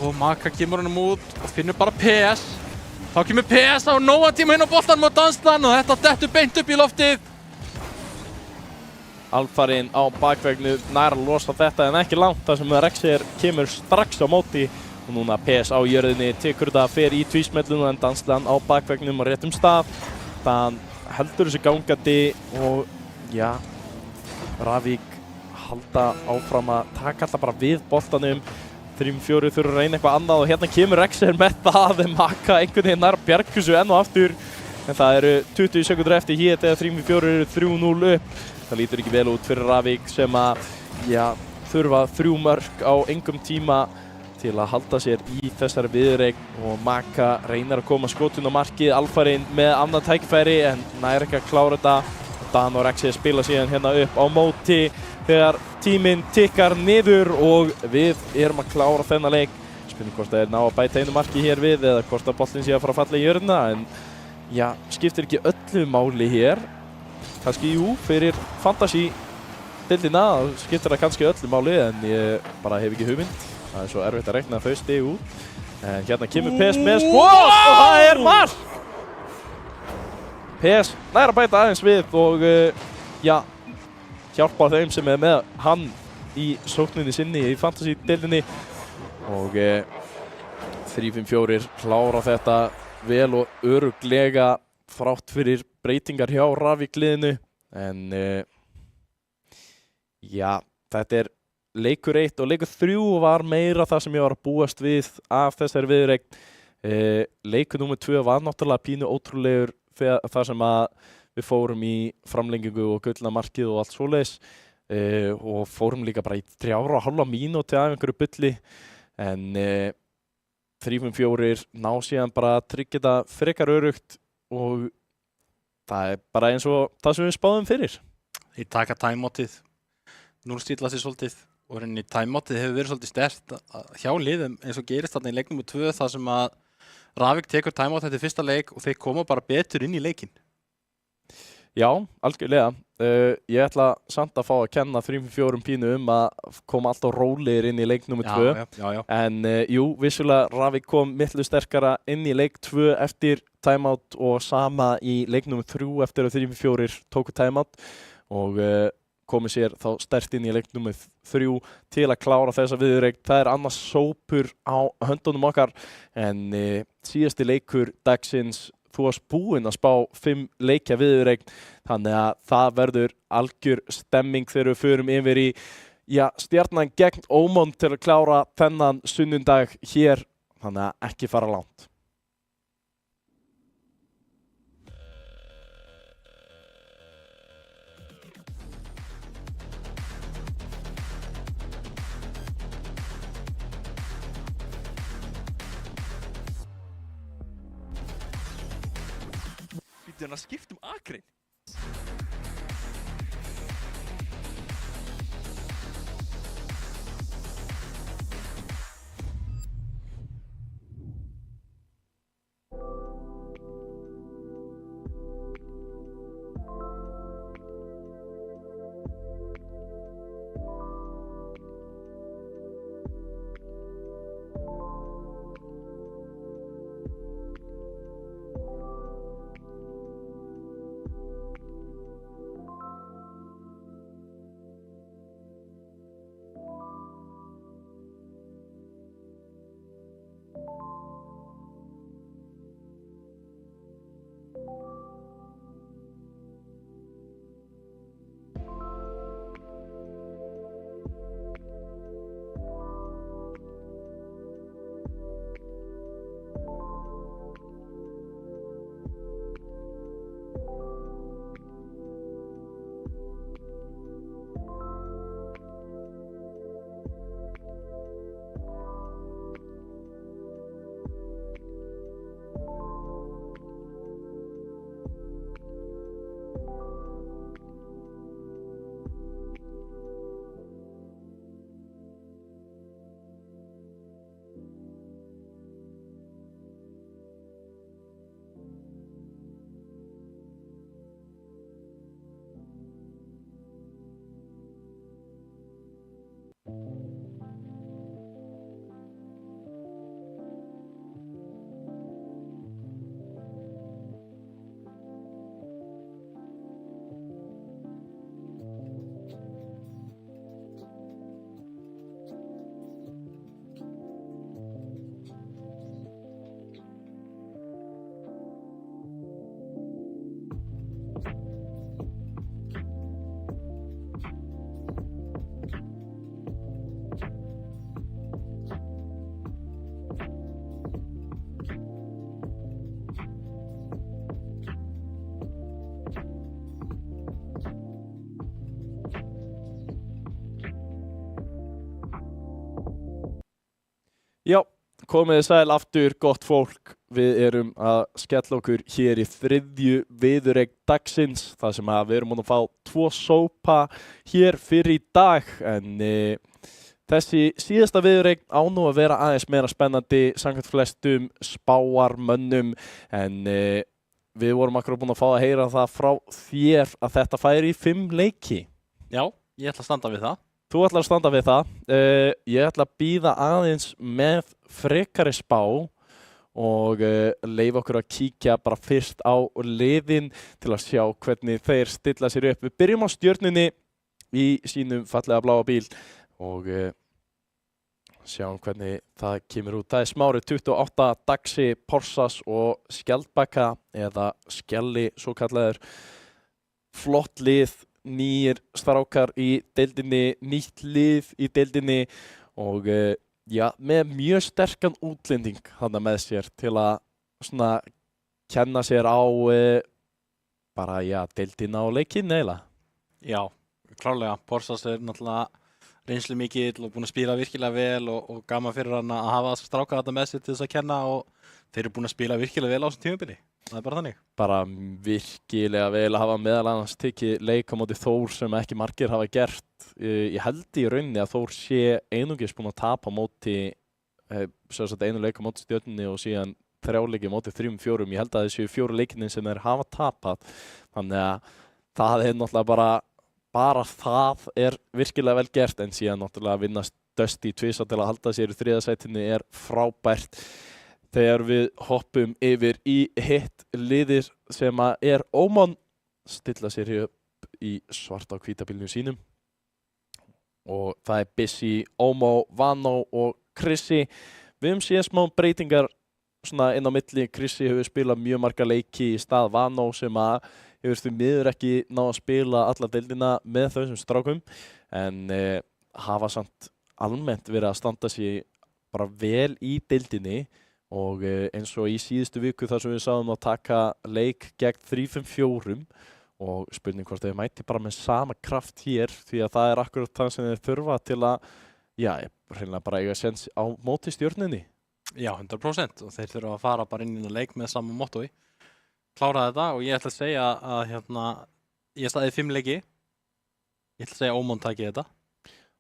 Og Maka kemur honum út og finnur bara PS. Þá kemur PS á nóga tíma hinn á boltanum á Danslan og þetta dettur beint upp í loftið. Alfarin á bakvegnu nær að losa þetta en ekki langt þar sem Rexer kemur strax á móti og núna PS á jörðinni tekur þetta fer í tvísmelluna en Danslan á bakvegnum á réttum stað. Dan heldur þessu gangandi og já, Ravík halda áfram að taka alltaf bara við boltanum. 3-4 þurfa að reyna eitthvað annað og hérna kemur Rexer með það en Maka einhvern veginn nær bjarga þessu enn og aftur. en það eru 20 sekundur eftir hér þegar 3-4 eru 3-0 upp. Það lítur ekki vel út fyrir Ravík sem að, já, þurfa 3 mörk á engum tíma til að halda sér í þessari viðureign og Maka reynar að koma skotinn á markið alfarinn með annað tækifæri en nær ekki að klára þetta. Dan og Rexi spila síðan hérna upp á móti þegar tíminn tikkar niður og við erum að klára þennan leik. Spurning hvort þeir ná að bæta einu marki hér við eða hvort að boltinn sé að fara að falla í jörðina en já, skiptir ekki öllu máli hér. Kannski jú, fyrir fantasy-deildina skiptir það kannski öllu máli en ég bara hef ekki hugmynd. Það er svo erfitt að rekna þau stig út. En hérna kemur PS með skot og það er mark! PS nær að bæta aðeins við og já, hjálpa þeim sem er með hann í sókninni sinni í fantasy-deildinni. Og 3-5-4 klára þetta vel og örugglega þrátt fyrir breytingar hjá Ravík-liðinu. En já, þetta er leikur 1 og leikur 3 var meira það sem ég var að búast við af þessari viðureign. Leikur númer 2 var náttúrulega pínu ótrúlegur þar sem að við fórum í framlengingu og gullna markið og allt svoleiðis og fórum líka bara í 3,5 mínúti af einhverju bulli en 3-5-4 ná síðan bara að tryggja þetta frekar örugt og það er bara eins og það sem við spáðum fyrir. Þeir taka timeoutið, núllstilla sig svolítið og reyni timeoutið hefur verið svolítið sterkt hjá liðum eins og gerist þarna í leik númer 2 þar sem að Ravík tekur timeout eftir fyrsta leik og þeir koma bara betur inn í leikinn. Já, algjörlega. Ég ætla samt að fá að kenna 3-4 pínu að koma alltaf rólegir inn í leik nummer 2. Já. En jú, vissulega Ravík kom miklu sterkara inn í leik 2 eftir timeout og sama í leik nummer 3 eftir að 3-4 tóku timeout og komið sér þá sterkt inn í leik nummer 3 til að klára þessa viðureign. Það er annars sópur á höndunum okkar en síðasti leikur dagsins þú varst búinn að spá 5 leikja viðureign þannig að það verður algjör stemming þegar við förum yfir í Stjarnan gegn Ómon til að klára þennan sunnundag hér þannig að ekki fara langt. Býttu hann að skipta akrein? Já, komið þið sæl aftur, gott fólk. Við erum að skella okkur hér í þriðju viðureign dagsins, þar sem að við erum búin að fá 2 sópa hér fyrir í dag, en þessi síðasta viðureign á nú að vera aðeins meira spennandi samkvæmt flestum spáarmönnum, en við vorum akkur búin að fá að heyra það frá þér að þetta færi í 5 leiki. Já, ég ætla að standa við það. Þú ætlar að standa við það. Ég ætla að bíða aðeins með frekari spá og leyfa okkur að kíkja bara fyrst á liðin til að sjá hvernig þeir stilla sér upp. Við byrjum á Stjörnunni í sínum fallega bláa bíl og sjáum hvernig það kemur út. Það er Smári 28, Daxi, Porsas og Skjaldbaka eða Skjalli svo kallaður. Flott lið. Nýjir strákar í deildinni, nýtt lið í deildinni og já, með mjög sterkan útlending þarna með sér til að svona kenna sér á bara, já, deildina og leikinn eiginlega. Já, klárlega. Porsas er náttúrulega reynslu mikill og búin að spila virkilega vel og gaman fyrir hann að hafa strákar þarna með sér til þess að kenna og þeir eru búin að spila virkilega vel á þessum tímabili. Það er bara þannig. Bara virkilega vel að hafa meðal annars tekið leik á móti Þór sem ekki margir hafa gert. Ég held í rauninni að Þór sé einungis búin að tapa móti einu leik á móti Stjörnunni og síðan 3 leiki á móti 3-4. Ég held að þessu 4 leikinni sem þeir hafa tapat. Þannig að það er náttúrulega bara það er virkilega vel gert, en síðan náttúrulega að vinna Dusty tvisvar til að halda sér í 3. sætinu er frábært. Þegar við hoppum yfir í hitt liðir sem að er Oman, stilla sér upp í svarta og hvíta bílnum sínum og það er Bissi, Omo, Vano og Krissi. Við höfum séð smá breytingar svona inn á milli. Krissi hefur spilað mjög marga leiki í stað Vano sem að hefur því miður ekki náð að spila alla deildina með þessum strákum, en hafa samt almennt verið að standa sig bara vel í deildinni. Og eins og í síðustu viku þar sem við sáum að taka leik gegn 3-5-4 og spurning hvort þeir mæti bara með sama kraft hér, því að það er akkurat það sem þeir þurfa til að, já, hreinlega bara eiga sens á móti Stjörnunni. Já, 100% og þeir þurfa að fara bara inn í leik með sama mottói. Klára þetta og ég ætla að segja að ég staðið 5 leiki. Ég ætla að segja Ómon taki þetta.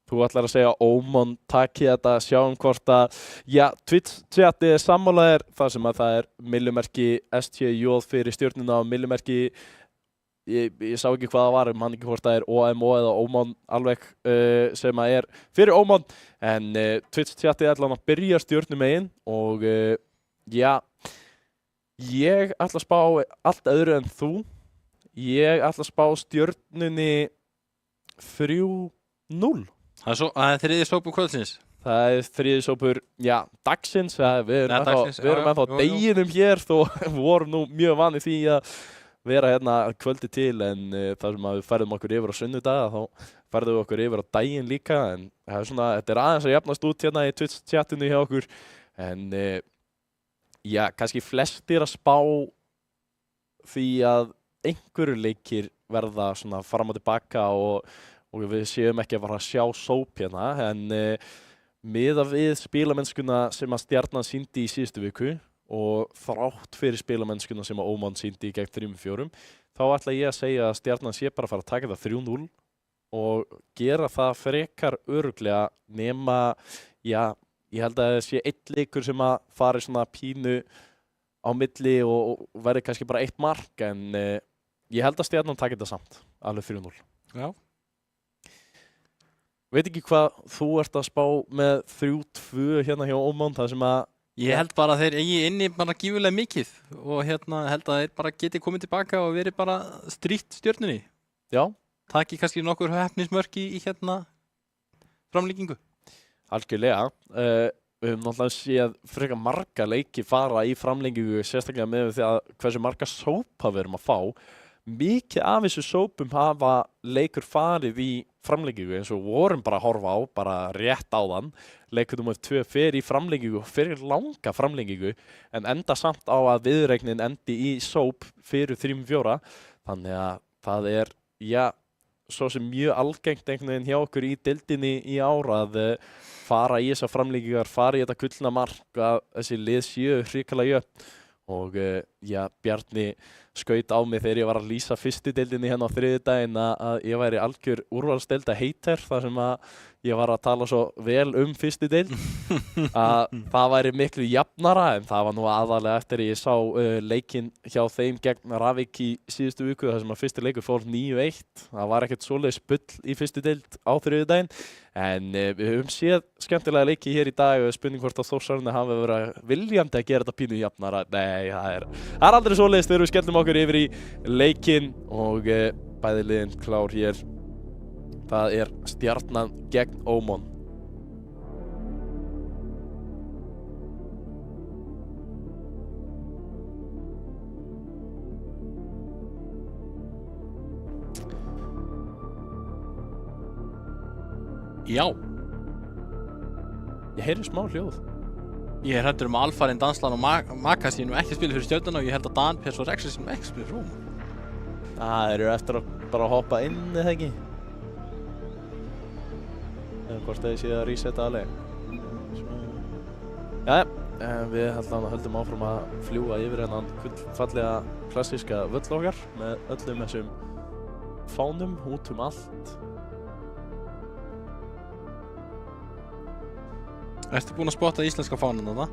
Þú ætlar að segja Ómon taki þetta, sjáum hvort að, já, Twitch-chatið er sammálaðir þar sem að það er millumerki STJ fyrir Stjörnuna og millumerki, ég sá ekki hvað það var, man ekki hvort það er OMO eða Ómon alveg sem að er fyrir Ómon, en Twitch-chatið ætla að byrja Stjörnumegin og já, ég ætla að spá allt öðru en þú. Ég ætla að spá Stjörnunni 3-0. Það er 3. sópur kvöldsins. Það er 3. sópur, já, dagsins. Við erum ennþá deginum hér þó vorum nú mjög vanið því að vera hérna kvöldi til, en þar sem að við færðum okkur yfir á sunnudaga þá færðum við okkur yfir á daginn líka, en það er svona, þetta er aðeins að jafnast út hérna í Twitch-chatinu hjá okkur, en já, kannski flestir að spá því að einhverju leikir verða svona fram og tilbaka og við séum ekki að fara að sjá sóp hérna, en miðað við spilamennskuna sem að Stjarnan sýndi í síðustu viku og þrátt fyrir spilamennskuna sem að Óman sýndi gegn 3-4, þá ætla ég að segja að Stjarnan sé bara að fara að taka það 3-0 og gera það frekar örugglega, nema, já, ég held að það sé 1 leikur sem að fari svona pínu á milli og verði kannski bara 1 mark, en ég held að Stjarnan taki þetta samt, alveg 3-0. Já. Veit ekki hvað þú ert að spá með 3-2 hérna hjá Óman, það sem að... Ég held bara að þeir eigi inni bara gífurlega mikið og held að þeir bara geti komið tilbaka og verið bara strítt Stjörnunni. Já. Taki kannski nokkur heppnismörk í framlíkingu. Algjörlega. Við höfum náttúrulega séð frekar marga leiki fara í framlengingu, sérstaklega með því að hversu marga sópa við erum að fá. Mikið af þessu sópum hafa leikur farið í framlengingu, eins og vorum bara að horfa á, bara rétt áðan. Leikur númer 2 fer í framlengingu, fyrir langa framlengingu, en enda samt á að viðureignin endi í sóp fyrir 3-4. Þannig að það er, já, svo sem mjög algengt einhvern veginn hjá okkur í deildinni í ár að fara í þessar framlíkingar, fara í þetta gullna mark að þessi lið séu hrikalega jöfn og Bjarni skaut á mig þegar ég var að lýsa fyrstu deildinni hérna á þriðjudaginn að ég væri algjör úrvalsdeilda hater þar sem að ég var að tala svo vel fyrstu deild að það væri miklu jafnara en það var nú aðalega eftir að ég sá leikinn hjá þeim gegn Ravík í síðustu viku þar sem að fyrsti leikur fór 9-1. Það var ekkert svoleiðis bull í fyrstu deild á þriðjudaginn en við höfum séð skemmtilega leiki hér í dag og spurning hvort að Þórsararnir hafi verið viljandi að gera þetta pínu jafnara. Nei, það er aldrei svoleiðis þegar við skellum okkur yfir í leikinn og bæði liðin klár hér. Það er Stjarnan gegn Ómon. Já. Ég heyri smá hljóð. Ég er hræddur Alfarinn, Danslan og Maka sínum ekki spila fyrir Stjörnuna og ég held að Dan Pers og Rexi sínum ekki spila fyrir Ómon. Það eru eftir að bara hoppa inn eða ekki? Eða hvort að ég sé að resetta alveg. Jæja, við höldum áfram að fljúga yfir hennan fallega klassíska völl okkar með öllum þessum fánum út allt. Ertu búinn að spotta íslenska fánan þarna?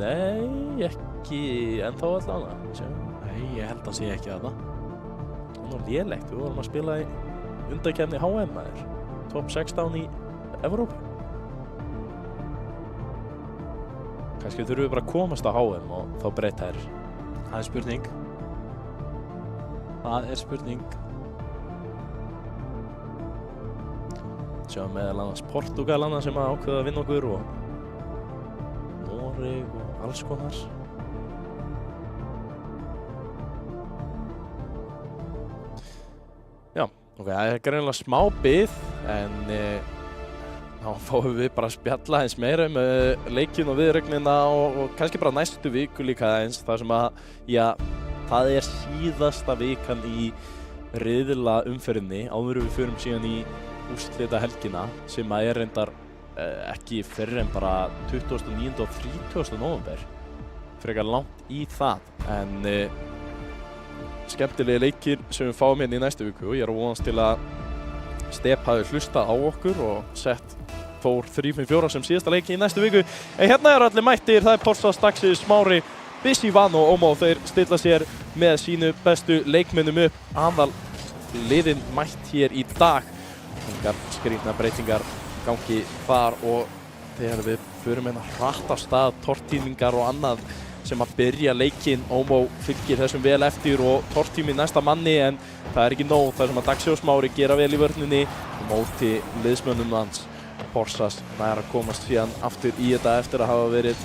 Nei, ekki ennþá allavega. Nei, ég held að sé ekki þetta. Það var lélegt, við vorum að spila í undankeppni HM maður. Top 16 í Evrópu. Kannski þurfum við bara að komast á HM og þá breyta þær. Það er spurning. Það er spurning. Sjáum meðal annars Portúgalana sem að ákveða að vinna okkur og Noreg og alls konar. Já, ok, það er greinilega smá bið en þá fáum við bara að spjalla eins meira leikinn og viðregnina og kannski bara næstu viku líka eins þar sem að, það er síðasta vikan í riðla umferðinni áður við förum síðan í úrslita helgina sem að er reyndar ekki fyrr en bara 29. og 30. nóvember. Frekar langt í það en skemmtilegi leikir sem við fáum hérna í næstu viku og ég er að vonast til að Step hafi hlustað á okkur og sett Þór 3-5-4 sem síðasta leiki í næstu viku. En hérna eru allir mættir, það er Porsas, Daxi, Smári, Busy, Van og Ómó. Þeir stilla sér með sínu bestu leikmennum upp. Aðal liðin mætt hér í dag. Engar skrýtna breytingar gangi þar og þegar við förum hérna hratt af stað, tortímingar og annað sem að byrja leikinn. Ómó fylgir þessum vel eftir og tortími næsta manni en það er ekki nóg þar sem að Daxi og Smári gera vel í vörninni og móti liðsmönnum hans. Porsas nær að komast síðan aftur í þetta eftir að hafa verið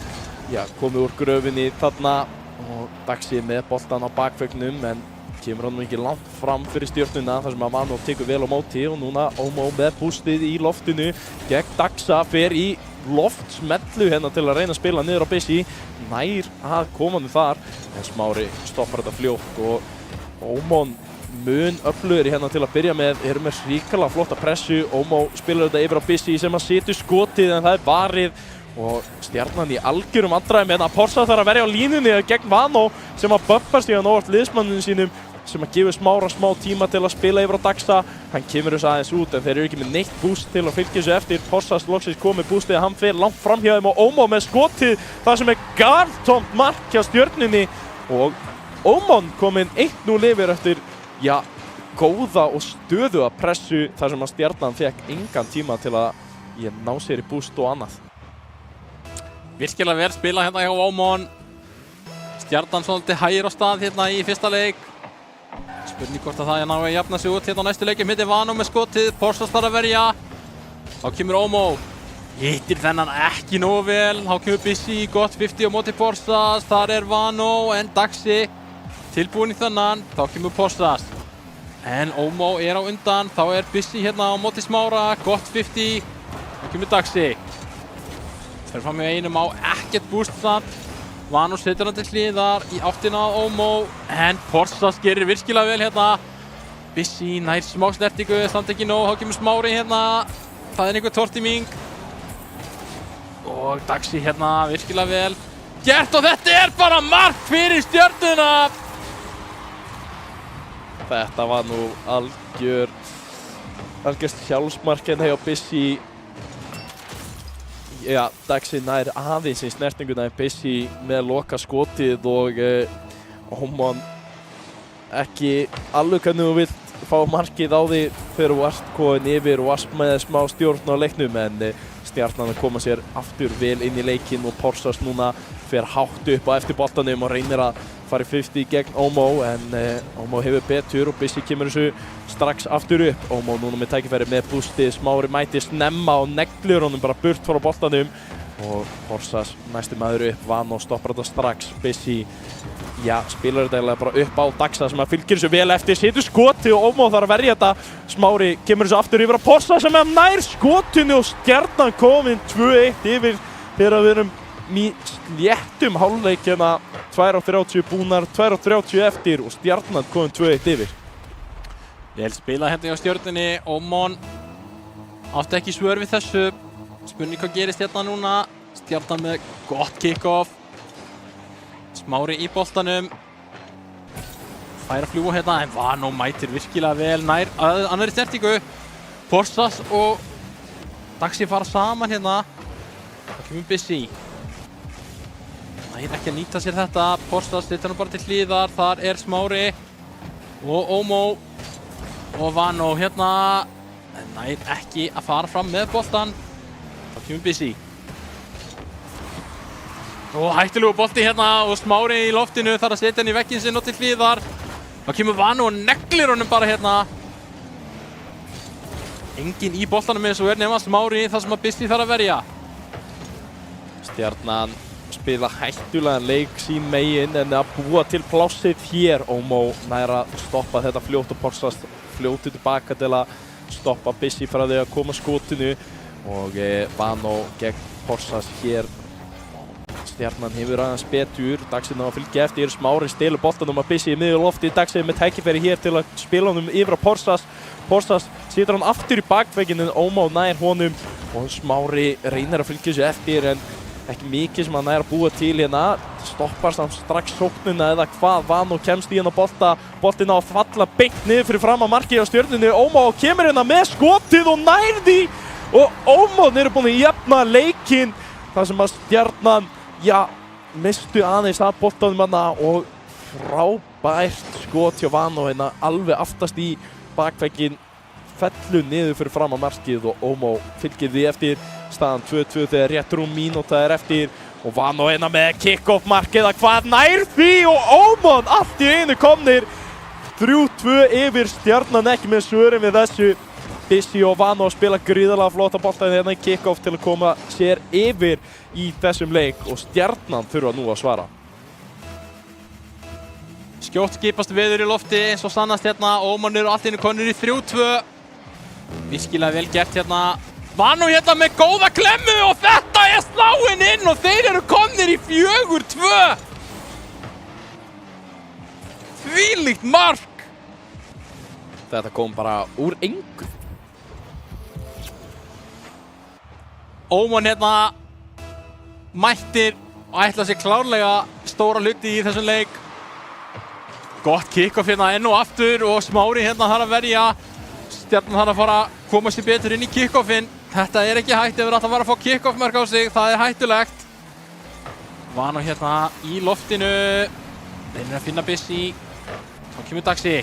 komið úr gröfinni þarna og Daxi með boltan á bakveggnum en kemur hann ekki langt fram fyrir Stjörnuna þar sem að Mano tekur vel á móti og núna Ómó með bústið í loftinu gegn Daxa, fer í loftsmellu hérna til að reyna að spila niður á Busy, nær að koma hann þar en Smári stoppar þetta fljótt og Ómon mun öflugri hérna til að byrja með, eru með hrikalega flotta pressu. Ómó spilar þetta yfir á Busy sem að setur skotið en það er varið og Stjarnan í algjörum vandræðum en að Porsa þarf að verja á línunni gegn Vano sem að böppast í hann óvart liðsmanninu sínum sem að gefur Smára smá tíma til að spila yfir á Daxa. Hann kemur þess aðeins út en þeir eru ekki með neitt búst til að fylgja þessu eftir. Porsas loksins komið bústið að hann fer langt fram hjá þeim og Ómó með skotið það sem er galtómt mark hjá Stjörnunni og Ómon kominn 1-0 yfir eftir góða og stöðuga pressu þar sem að Stjarnan fekk engan tíma til að ná sér í búst og annað. Virkilega vel spila hérna hjá Ómon. Stjarnan svolítið hægir á stað hérna í fyrsta leik. Spurning hvort að það ná að jafna sig út hérna á næstu leiki. Mitt er Vano með skotið, Porsas þarf að verja. Þá kemur Ómó. Hittir þennan ekki nógu vel. Þá kemur Busy, gott 50 á móti Porsas. Þar er Vano en Daxi tilbúin í þennan. Þá kemur Porsas. En Ómó er á undan. Þá er Busy hérna á móti Smára, gott 50. Þá kemur Daxi. Fer fram með einum á ekkert búst þar. Vano setur hann til hliðar í áttina á Ómó, en Porsas gerir virkilega vel hérna. Bissi nær smá snertingu, samt ekki nóg, þá kemur Smári hérna. Það er einhver tortíming. Og Daxi hérna virkilega vel gert, og þetta er bara mark fyrir Stjörnuna. Þetta var nú algjört sjálfsmark hjá Bissi. Já, Daxi nær aðeins í snertinguna en Bissi með loka skotið og Ómon ekki alveg hvernig þú vilt fá markið á því þegar þú ert komin yfir og varst með smá stjórn á leiknum, en Stjarnan að koma sér aftur vel inn í leikinn og Porsas núna fer hátt upp á eftir boltanum og reynir að fara í 50 gegn Ómó, en Ómó hefur betur og Bissi kemur þessu strax aftur upp. Ómó núna með tækifæri með bústið, Smári mætir snemma og neglir honum bara burt frá boltanum og Porsas næsti maður upp, Vano stoppar þetta strax. Bissi, já, spilar þetta eiginlega bara upp á Daxa sem að fylgir þessu vel eftir, setur skoti og Ómó þarf að verja þetta. Smári kemur þessu aftur yfir að Porsas sem er nær skotinu og Stjarnan komin 2-1 yfir þegar við erum í sléttum hálfleik hérna, 2:30 búnar, 2:30 eftir og Stjarnan komin 2-1 yfir. Vel spilað hérna hjá Stjörnunni, Ómon átti ekki svör við þessu. Spurning hvað gerist hérna núna. Stjarnan með gott kick-off. Smári í boltanum. Fær að fljúga hérna, en Vano mætir virkilega vel nær annarri snertingu. Porsas og Daxi fara saman hérna. Það kemur Bissi. Nær ekki að nýta sér þetta. Porsas setur hann bara til hliðar. Þar er Smári og Ómó og Vano hérna. En nær ekki að fara fram með boltan. Það kemur Bissi. Og hættulegu bolti hérna og Smári í loftinu þarf að setja hann í vegginn sinn og til hliðar. Það kemur Vano og neglir honum bara hérna. Enginn í boltanum eins og er nema Smári þar sem að Bissi þarf að verja. Stjarnan spila hættulegan leik sín megin en að búa til plássið hér. Ómó nær að stoppa þetta fljótt og Porsas fljóti tilbaka til að stoppa Bissi frá því að koma skotinu og Vano gegn Porsas hér. Stjarnan hefur aðeins betur, Daxi ná að fylgja eftir, Smári stelur boltanum að Bissi í miðju lofti, Daxi með tækifæri hér til að spila honum yfir á Porsas. Porsas setur hann aftur í bakvegginn en Ómó nær honum og Smári reynir að fylgja þessu eftir en ekki mikið sem hann nær að búa til hérna. Stoppar samt strax sóknuna eða hvað, Vano kemst í hérna boltinn á að falla beint niður fyrir fram að markið á Stjörnunni. Ómó kemur hérna með skotið og nær því og Ómó eru búin að jafna leikinn þar sem að Stjarnan, já, mistu aðeins að boltanum hana og frábært skot hjá Vano hérna alveg aftast í bakvegginn, fellur niður fyrir fram að markið og Ómó fylgir því eftir. Staðan 2-2 þegar rétt rúm mínúta er eftir og Vano hérna með kick-off markið að hvað nær því og Ómó allt í einu komnir 3-2 yfir. Stjarnan ekki með svörin við þessu. Bissi og Vano spila gríðarlega flotta bolta hérna í kick-off til að koma sér yfir í þessum leik og Stjarnan þurfa nú að svara. Skjótt skipast veður í lofti eins og sannast hérna. Ómon eru allt í einu konur í 3-2. Virkilega vel gert hérna. Vano hérna með góða klemmu og þetta er sláinn inn og þeir eru komnir í 4-2. Þvílíkt mark. Þetta kom bara úr engu. Ómon hérna mættir og ætla sér klárlega stóra hluti í þessum leik. Gott kick-off hérna enn og aftur og Smári hérna þarf að verja. Stjarnan þarf að fara að koma sér betur inn í kick-offinn. Þetta er ekki hægt ef við ætlum að fara að fá kick-off mörk á sig. Það er hættulegt. Vano hérna í loftinu. Reynir að finna Bissi. Þá kemur Daxi.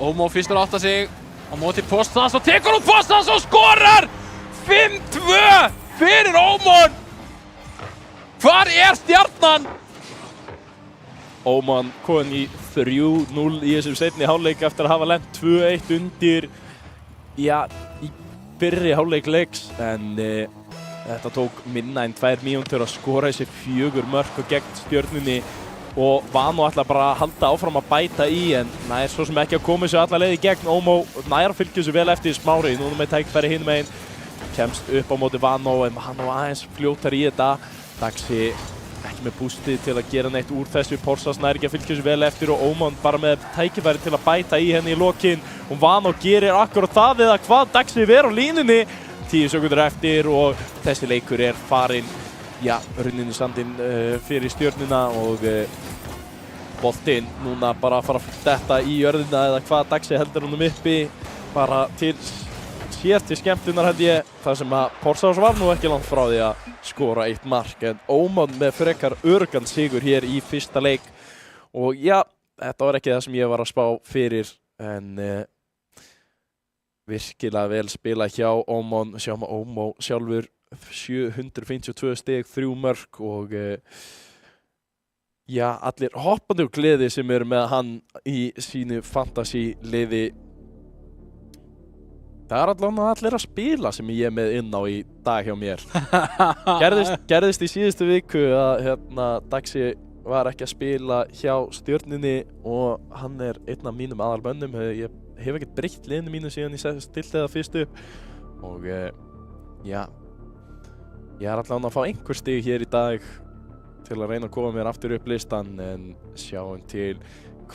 Ómó fyrstur að átta sig. Á móti Porsas og tekur út Porsas og skorar! 5-2 fyrir Ómon. Hvar er Stjarnan? Ómon komin í 3-0 í þessum seinni hálfleik eftir að hafa lent 2-1 undir, já, í fyrri hálfleik leiks en þetta tók minna en 2 mínútur að skora þessi 4 mörk og gegn Stjörnunni og Vano ætla bara að halda áfram að bæta í en nær svo sem ekki að koma þessu alla leið í gegn. Ómó nær að fylgja þessu vel eftir Smári, núna með tækifæri hinum megin, kemst upp á móti Vano en Vano aðeins fljótar í þetta. Daxi ekki með bústi til að gera neitt úr þessu. Porsas nær ekki að fylgja þessu vel eftir og Oman bara með tækifæri til að bæta í henni í lokin. Og Vano gerir akkurat það eða hvað Daxi ver á línunni. 10 sekundur eftir og þessi leikur er farinn, já, runninn í sandinn fyrir Stjörnuna og boltinn núna bara að fara að detta í jörðina eða hvað Daxi heldur honum uppi bara til sér til skemmtunar held ég, þar sem að Porsas var nú ekki langt frá því að skora 1 mark en Oman með frekar öruggan sigur hér í fyrsta leik og já, þetta var ekki það sem ég var að spá fyrir en virkilega vel spila hjá Oman, sjáum að Oman sjálfur 752 stig, 3 mörk og já, allir hoppandi og gleði sem eru með hann í sínu fantasy liði. Það er allir að spila sem ég er með inn á í dag hjá mér. Gerðist í síðustu viku að Daxi var ekki að spila hjá Stjörnunni og hann er einn af mínum aðalmönnum. Ég hef ekkert breytt liðinu mínu síðan ég stilti það fyrst upp. Og já, ég er allavega að fá einhver stig hér í dag til að reyna að koma mér aftur upp listan en sjáum til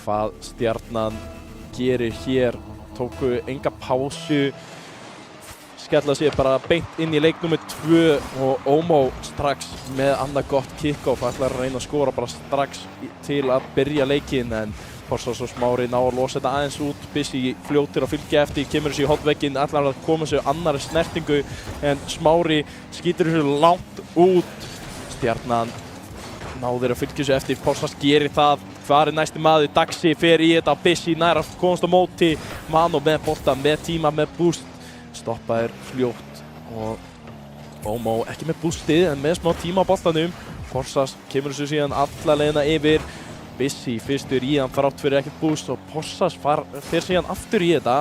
hvað Stjarnan gerir hér. Tóku enga pásu, skella sér bara beint inn í leik nummer 2 og Omo strax með annað gott kick-off ætlar að reyna að skora bara strax til að byrja leikinn en Porsas og Smári ná að losa þetta aðeins út, Busy fljótir að fylgja eftir, kemur þessu í hotvegginn, ætlar að koma þessu annari snertingu en Smári skýtur þessu langt út, Stjarnan náður að fylgja þessu eftir, Porsas gerir það. Hvar er næsti maður? Daxi fer í þetta, Busy nær að komast á móti. Vano með bolta, með tíma, með boost. Stoppaður fljótt og Omo ekki með boostið en með smá tíma á boltanum. Porsas kemur þessu síðan alla leiðina yfir. Busy fyrstur í hann þrátt fyrir ekkert boost og Porsas fer síðan aftur í þetta.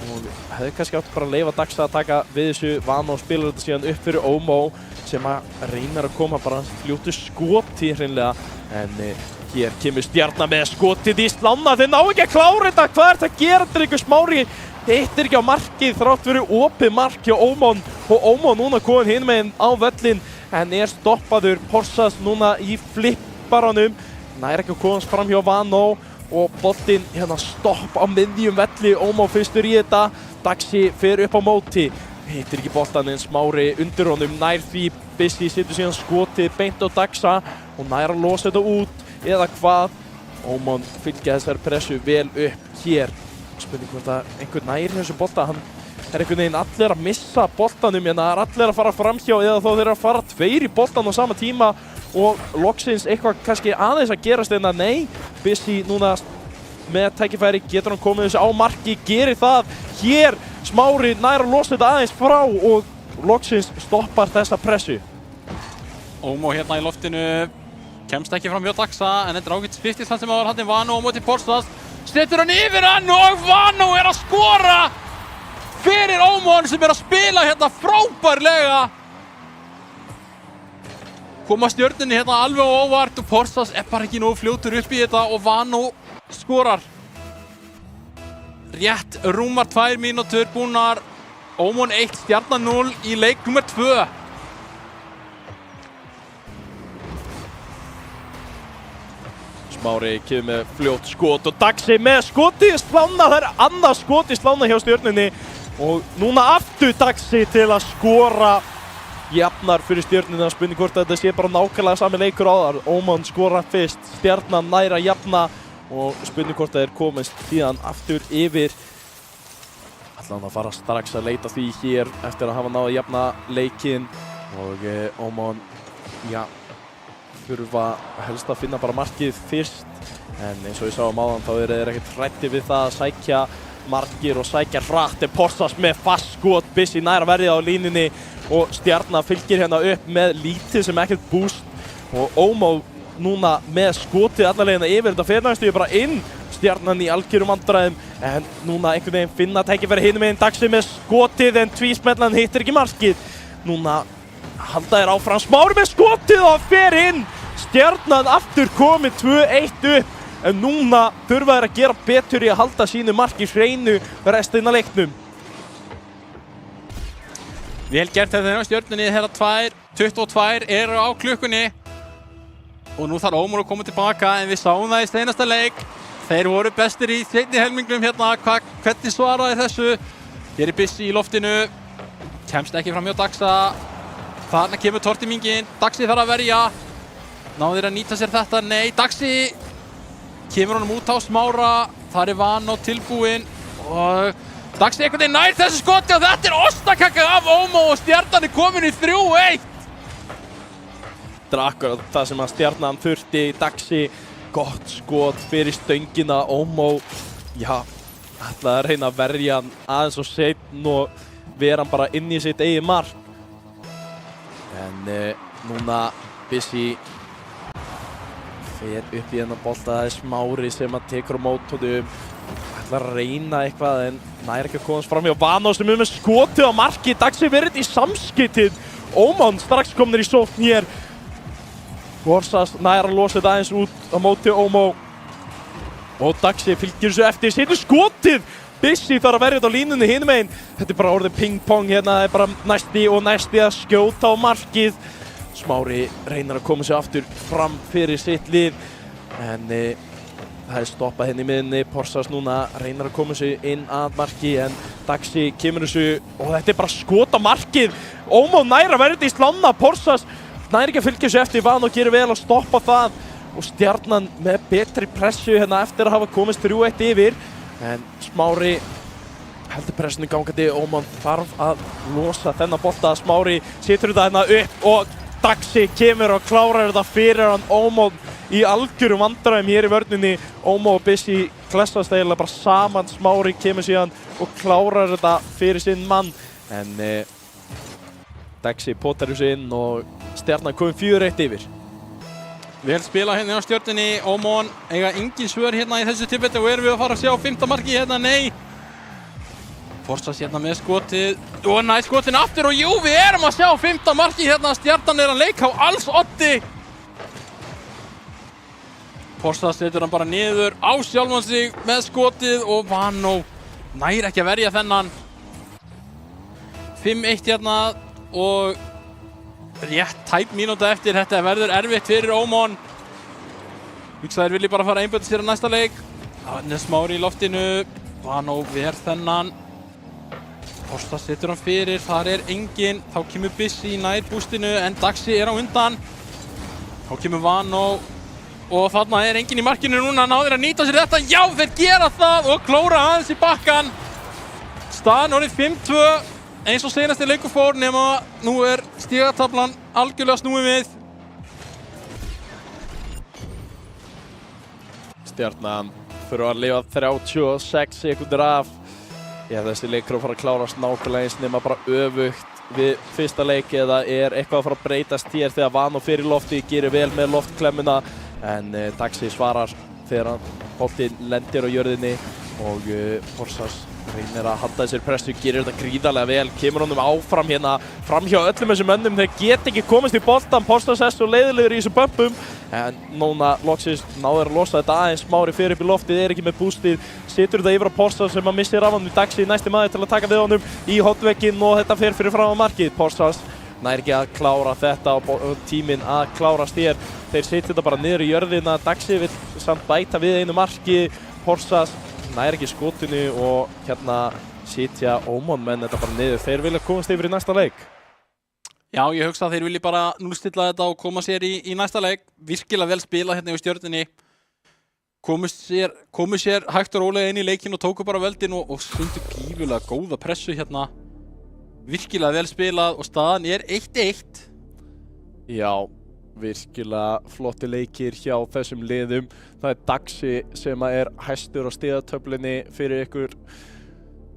Og hefði kannski átt bara að leyfa Daxi að taka við þessu. Vano spilar þetta síðan upp fyrir Omo sem að reynar að koma bara fljótu skoti hreinlega en hér kemur Stjarnan með skotið í slána, þeir ná ekki að klára þetta, hvað er þetta að gera til ykkur Smári? Hittir ekki á markið þrátt fyrir opið mark hjá Oman og Oman núna komin hinn meginn á völlin en er stoppaður, Porsas núna í flipparanum, nær ekki að komast fram hjá Vano og boltinn hérna stopp á miðjum velli, Oman fyrstur í þetta, Daxi fer upp á móti, hittir ekki boltan en Smári undir honum, nær því, Busy setur síðan skotið beint á Daxa og nær að losa þetta út eða hvað. Oman fylgja þessari pressu vel upp hér. Spurning hvort að einhvern nær þessu bolta, hann er einhvern veginn allir að missa boltanum en það er allir að fara framhjá eða þá þeir að fara 2 í boltan á sama tíma og loksins eitthvað kannski aðeins að gerast en að nei, Busy núna með tækifæri getur hann komið þessu á marki, gerir það hér, Smári nær að losa þetta aðeins frá og loksins stoppar þessa pressu. Omo hérna í loftinu, kemst ekki fram hjá Daxa en þetta er ágætt 50 sem áður hann Vano á móti Porsas, setur hann yfir hann og Vano er að skora fyrir Oman sem er að spila hérna frábærlega. Koma Stjörnunni hérna alveg á óvart og Porsas er bara ekki nógu fljótur upp í þetta og Vano skorar. Rétt rúmar 2 mínútur búnar, Oman 1, Stjarnan 0 í leik nummer 2. Smári kemur með fljótt skot og Daxi með skoti í slána, það er annað skot í slána hjá Stjörnunni og núna aftur Daxi til að skora jafnar fyrir Stjörnuna, spurning hvort þetta sé bara nákvæmlega sami leikur áðar. Oman skora fyrst, Stjarnan nær að jafna og spurning hvort það er komist síðan aftur yfir. Ætla hann að fara strax að leita því hér eftir að hafa náð að jafna leikinn og Oman, já, þurfa helst að finna bara markið fyrst en eins og ég sá áðan þá eru þeir ekkert hræddir við það að sækja markir og sækja hratt en Porsas með fast skot, Busy nær að verja á línunni og Stjarnan fylgir hérna upp með lítið sem ekkert boost og Omo núna með skotið alla leiðina yfir, þetta fer næstu bara inn, Stjarnan í algjörum vandræðum en núna einhvern veginn finna tækifæri hinum megin, Daxi með skotið en tvísmellan hittir ekki markið. Núna halda þeir áfram, Smári með skotið og fer inn, Stjarnan aftur komið 2-1 upp en núna þurfa þeir að gera betur í að halda sínu marki hreinu restina leiknum. Vel gert þetta hjá Stjörnunni, þeirra 22 eru á klukkunni. og nú þarf Ómar að koma tilbaka en við sáum það í seinasta leik. Þeir voru bestir í seinni helmingnum hérna. Hvernig svaraði þessu? Hér er Bissi í loftinu. Kemst ekki fram hjá Daxa. Þarna kemur Tortimingin. Daxi þarf að verja. Náður að nýta sér þetta. Nei, Daxi kemur honum út á Smára. Þar er Vano tilbúinn og Daxi einhvern veginn nær þessu skoti og þetta er ostakaka af Ómo og Stjarnan er komin í 3-1. Þetta er akkurat það sem að Stjarnan þurfti. Daxi, gott skot fyrir stöngina. Ómo, já, ætlaði að reyna að verja hann aðeins og seinna og vera hann bara inn í sitt eigið mark. En núna Bissi fer upp í hennar bolta. Það er Smári sem að tekur á mót honum. Ætlar að reyna eitthvað en nær ekki að komast fram hjá Vano sem með skotið á marki. Daxi verið í samskiptið. Óman strax komnir í sókn hér. Porsas nær að losa þetta aðeins út á móti Ómo. Og Daxi fylgir þessu eftir, setur skotið. Bissi þarf að verja þetta á línunni hinum einn. Þetta er bara orðið ping-pong hérna. Það er bara næsti og næsti að skjóta á markið. Smári reynir að koma sér aftur fram fyrir sitt lið. En það er stoppað henni í miðunni. Porsas núna reynir að koma sér inn að marki. En Daxi kemur þessu og þetta er bara skot á markið. Ómo nær að verja þetta í slána. Porsas nær ekki að fylgja þessu eftir. Vano gerir vel að stoppa það. Og Stjarnan með betri pressu hérna eftir að hafa komist 3-1 yfir. En Smári heldur pressinu gangandi. Óman þarf að losa þennan bolta. Smári setur þetta hérna upp og Daxi kemur og klárar þetta fyrir hann. Óman í algjörum vandræðum hér í vörninni. Ómo og Bissi klessast eiginlega bara saman. Smári kemur síðan og klárar þetta fyrir sinn mann. En Daxi potar þessu inn og Stjarnan komið 4-1 yfir. Vel spila hérna á Stjörnunni. Ómon eiga engin svör hérna í þessu tilfelli og erum við að fara að sjá 5. marki hérna? Nei. Porsas hérna með skotið og næ skotin aftur og jú, við erum að sjá 5. marki hérna. Stjarnan er að leika á alls oddi. Porsas setur hann bara niður á sjálfan sig með skotið og Vano nær ekki að verja þennan. 5-1 hérna og rétt tæp mínúta eftir. Þetta verður erfitt fyrir Ómon. Hugsaðir vilji bara fara að einbeita sér á næsta leik. Þannig er Smári í loftinu. Vano verð þennan. Porsas setur hann fyrir. Þar er enginn. Þá kemur Bissi nær bústinu en Daxi er á undan. Þá kemur Vano. Og þarna er enginn í markinu núna. Náður að nýta sér þetta. Já, þeir gera það og klóra aðeins í bakkan. Staðan orðið 5-2. Eins og seinasti leikur fór nema nú er stigatablan algjörlega snúið við. Stjarnan þurfa að lifa 36 sekundur af. Já, þessi leikur að fara að klárast nákvæmlega eins nema bara öfugt við fyrsta leik eða er eitthvað að fara að breytast hér þegar Vano fyrir lofti, gerir vel með loftklemmuna en Daxi svarar þegar boltinn lendir á jörðinni og Porsas reynir að halda þessir pressu, gerir þetta gríðarlega vel, kemur honum áfram hérna fram hjá öllum þessum mönnum, þeir get ekki komist í boltan. Porsas er svo leiðilegur í þessum bömpum en núna loksins náður að losa þetta aðeins. Smári fyrir upp í loftið, er ekki með boostið, setur þetta yfir á Porsas sem að missir af honum. Daxi næsti maður til að taka við honum í hotvegginn og þetta fer fyrir fram á markið. Porsas nær ekki að klára þetta og tíminn að klárast hér. Þeir setja þetta bara niður í jörðina. Daxi vill samt bæta við einu marki. Porsas nær ekki skotinu og hérna sitja Ómon menn þetta bara niður. Þeir vilja komast yfir í næsta leik. Já, ég hugsa að þeir vilja bara núllstilla þetta og koma sér í næsta leik. Virkilega vel spila hérna í Stjörnunni. Komu sér hægt og rólega inn í leikinn og tóku bara völdin og stundu gífulega góða pressu hérna. Virkilega vel spilað og staðan er 1-1. Já, virkilega flotti leikir hjá þessum liðum. Það er Daxi sem er hæstur á stigatöflunni fyrir ykkur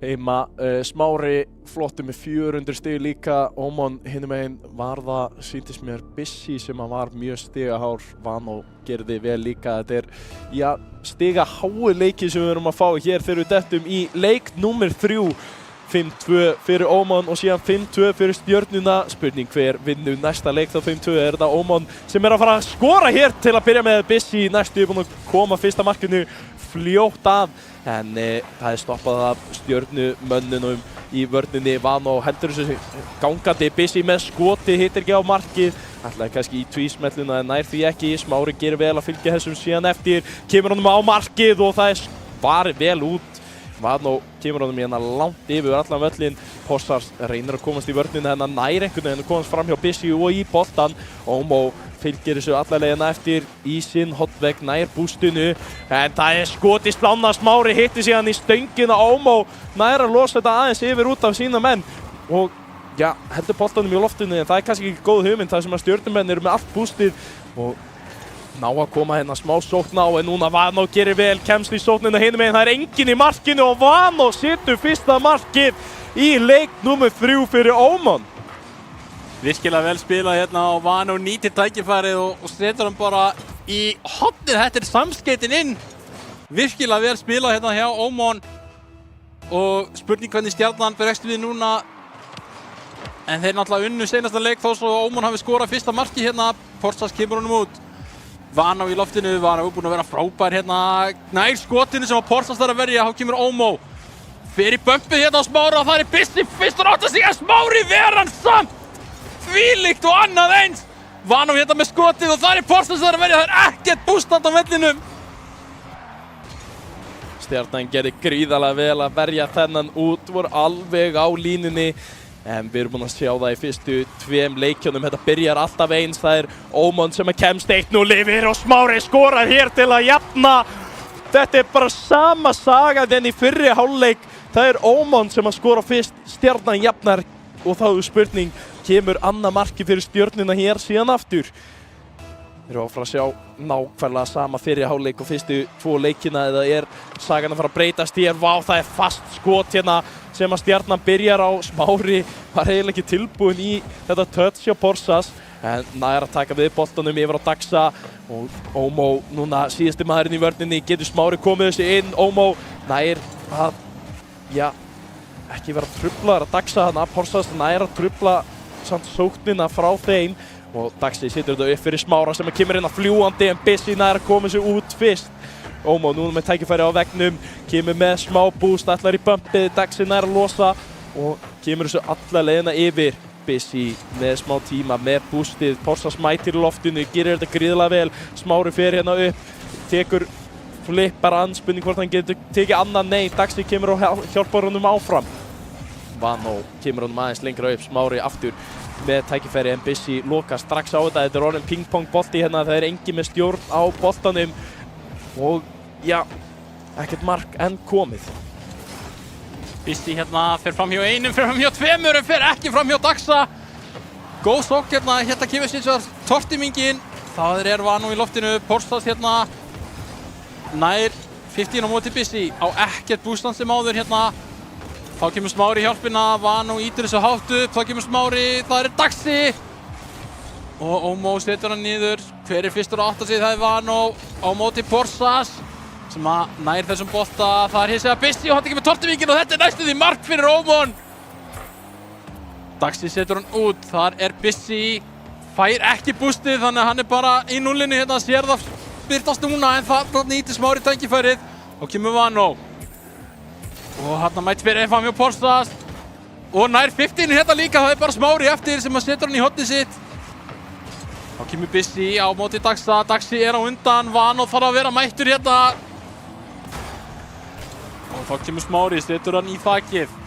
heima. Smári flottur með 400 stig líka. Ómon hinum megin var það, sýndist mér, Bissi sem var mjög stigahár. Vano gerði vel líka. Þetta er, já, stigaháu leiki sem við erum að fá hér þegar við dettum í leik númer 3. 5-2 fyrir Ómon og síðan 5-2 fyrir Stjörnuna. Spurning hver vinnur næsta leik þá 5-2. Er þetta Ómon sem er að fara að skora hér til að byrja með? Bissi næstu búinn að koma fyrsta markinu fljótt af en það er stoppað af Stjörnumönnunum í vörninni. Vano heldur þessu gangandi. Bissi með skoti, hittir ekki á markið ætlaði kannski í tvísmelluna en nær því ekki. Smári gerir vel að fylgja þessum síðan eftir, kemur honum á markið og það er varið vel út. Vanó kemur honum hérna langt yfir allan völlin. Porsas reynir að komast í vörnina en hann nær einhvern veginn að komast fram hjá Bissi og í boltan. Ómó fylgir þessu alla leiðina eftir í sinn hotvegg, nær bústinu en það er skot í slána. Smári hittir síðan í stöngina. Ómó nær að losa þetta aðeins yfir út af sína menn og já, heldur boltanum í loftinu en það er kannski ekki góð hugmynd þar sem að stjörnumenn eru með allt bústið og ná að koma hérna smá sókn á en núna Vanó gerir vel, kemst í sóknina hinum megin. Það er enginn í markinu og Vanó setur fyrsta markið í leik nummer 3 fyrir Ómon. Virkilega vel spilað hérna og Vanó nýtir tækifærið og setur hann bara í hornið. Þetta er samskeytin inn. Virkilega vel spilað hérna hjá Ómon og spurning hvernig Stjarnan bregst við núna. En þeir náttúrulega unnu seinasta leik þó svo Ómon hafi skorað fyrsta markið hérna. Porsas kemur honum út. Vanó í loftinu, Vanó búinn að vera frábær hérna. Nær skotinu sem að Porsas þarf að verja, þá kemur Ómó. Fer í bumpið hérna á Smára og það er Bissi fyrstur átt að sig að Smári ver hann samt. Þvílíkt og annað eins. Vanó hérna með skotið og það er Porsas þarf að verja, það er ekkert bústand á vellinum. Stjarnan gerði gríðarlega vel að verja þennan út, voru alveg á línunni. En við erum búin að sjá það í fyrstu 2 leikjunum, þetta byrjar alltaf eins, það er Ómon sem kemst 1-0 yfir og Smári skorar hér til að jafna. Þetta er bara sama saga en í fyrri hálfleik, það er Ómon sem að skora fyrst, Stjarnan jafnar og þá er spurning, kemur annað marki fyrir Stjörnuna hér síðan aftur? Við erum áfram að sjá nákvæmlega sama fyrri hálfleik og fyrstu 2 leikina eða er sagan að fara að breytast hér. Vá, það er fast skot hérna sem að Stjarnan byrjar á. Smári var eiginlega ekki tilbúinn í þetta touch hjá Porsas en nær að taka við boltanum yfir á Daxa og Ómó núna síðasti maðurinn í vörninni. Getur Smári komið þessu inn? Ómó nær að, já, ekki vera truflaður að Daxa hana. Porsas nær að trufla samt sóknina frá þeim og Daxi setur þetta upp fyrir Smára sem kemur inn að fljúandi en Bissi nær að koma sér út fyrst. Ómó núna með tækifæri á veggnum, kemur með smá búst, ætlar í bumpið, Daxi nær að losa og kemur þessu alla leiðina yfir. Bissi með smá tíma, með bústið, Porsas mætir í loftinu, gerir þetta gríðarlega vel. Smári fer hérna upp, tekur flippar anspurning hvort hann getur tekið annan, nei, Daxi kemur og hjálpar honum áfram. Vanó kemur honum aðeins lengra upp, Smári aftur með tækifæri en Bissi lokar strax á þetta. Þetta er orðin ping-pong bolti hérna, það er engin með stjórn á boltanum og já, ekkert mark enn komið. Bissi hérna fer fram hjá einum, fer fram hjá tveimur en fer ekki fram hjá Daxa. Góð sókn hérna, hérna kemur síðan tortimingin. Það er Vanó í loftinu, Porsas hérna nær 15 á móti Bissi á ekkert bústand sem áður hérna. Þá kemur Smári í hjálpina, Vanó ítir þessu hátt upp, þá kemur Smári, það er Daxi. Og Ómó setur hann niður, hver er fyrstur að átta sig, það er Vanó á móti Porsas sem að nær þessum bolta, það er hins vegar Bissi og hann kemur tortimingin og þetta er næstu því mark fyrir Ómon. Daxi setur hann út, þar er Bissi, fær ekki bústið þannig að hann er bara í núllinu hérna, sér það birtast núna en það nýtir Smári tækifærið og kemur Vanó. Og hann mætti fyrir fram hjá Porsas og nær 15 hérna líka, það er bara Smári eftir sem að setur hann í hotnið sitt. Þá kemur Bissi á móti Daxa, Daxi er á undan, Vanó þarf að vera mættur hérna. Og þá kemur Smári, setur hann í þakið.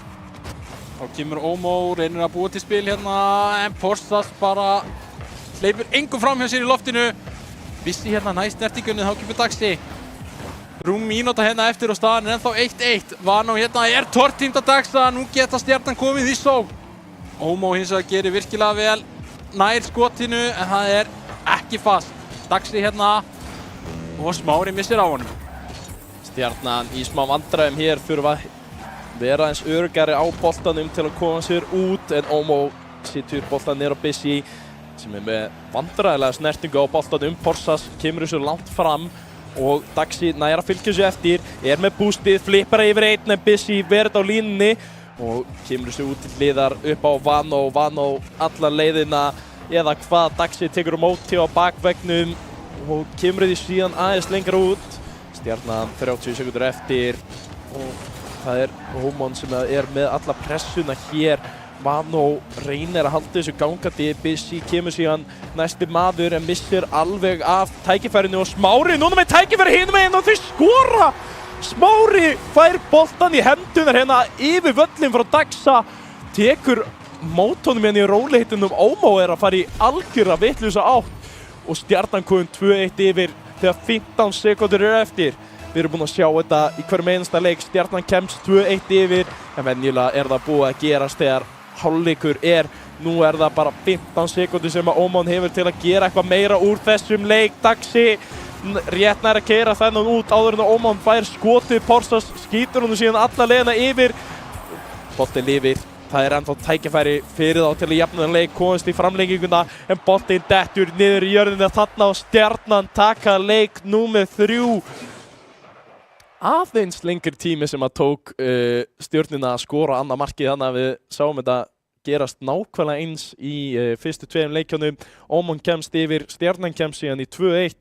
Þá kemur Ómó, reynir að búa til spil hérna en Porsas bara hleypur engum fram hjá sér í loftinu. Bissi hérna næst snertingunni, þá kemur Daxi. Rúm mínúta hérna eftir og staðan er ennþá 1-1. Vanó hérna er tortímt að Daxa, nú geta Stjarnan komið í sókn. Ómó hins vegar gerir virkilega vel, nær skotinu en það er ekki fast. Daxi hérna og Smári missir á honum. Stjarnan í smá vandræðum hér þurfa að vera eins öruggari á boltanum til að koma sér út en Ómó situr boltan niður á Bissi sem er með vandræðilega snertingu á boltanum. Porsas kemur þessu langt fram og Daxi nær að fylgja þessu eftir, er með bústið, flippar yfir einn en Bissi verður á línunni og kemur þessu út til hliðar upp á Vanó alla leiðina eða hvað. Daxi tekur móti á bakveggnum og kemur því síðan aðeins lengra út. Stjarnan 30 sekundur eftir og það er Ómon sem er með alla pressuna hér Vano reynir að halda þessu gangandi, Bissi kemur síðan næsti maður en missir alveg af tækifærinu og Smári núna með tækifæri hinum megin og þau skora! Smári fær boltan í hendunar hérna yfir völlin frá Daxa, tekur mótónum hérna í rólegheitunum, Ómó að fara í algjöra vitlausa átt og Stjarnan komin 2-1 yfir þegar 15 sekúndur eru eftir. Við erum búin að sjá þetta í hverjum einasta leik, Stjarnan kemst 2-1 yfir, en venjulega það búið að gerast þegar hálfleikur nú það bara 15 sekúndur sem að Ómon hefur til að gera eitthvað meira úr þessum leik. Daxi rétt nær að keyra þennan út áður en að Ómon fær skotið, Porsas skýtur hún síðan alla leiðina yfir. Boltinn lifir, það ennþá tækifæri fyrir þá til að jafna þennan leik, komast í framlenginguna, en boltinn dettur niður í jörðina þarna og Stjarnan taka leik númer 3. Aðeins lengri tími sem að tók Stjörnuna að skora annað markið, þannig að við sáum þetta gerast nákvæmlega eins í fyrstu 2 leikjunum. Ómon kemst yfir, Stjarnan kemst síðan í 2-1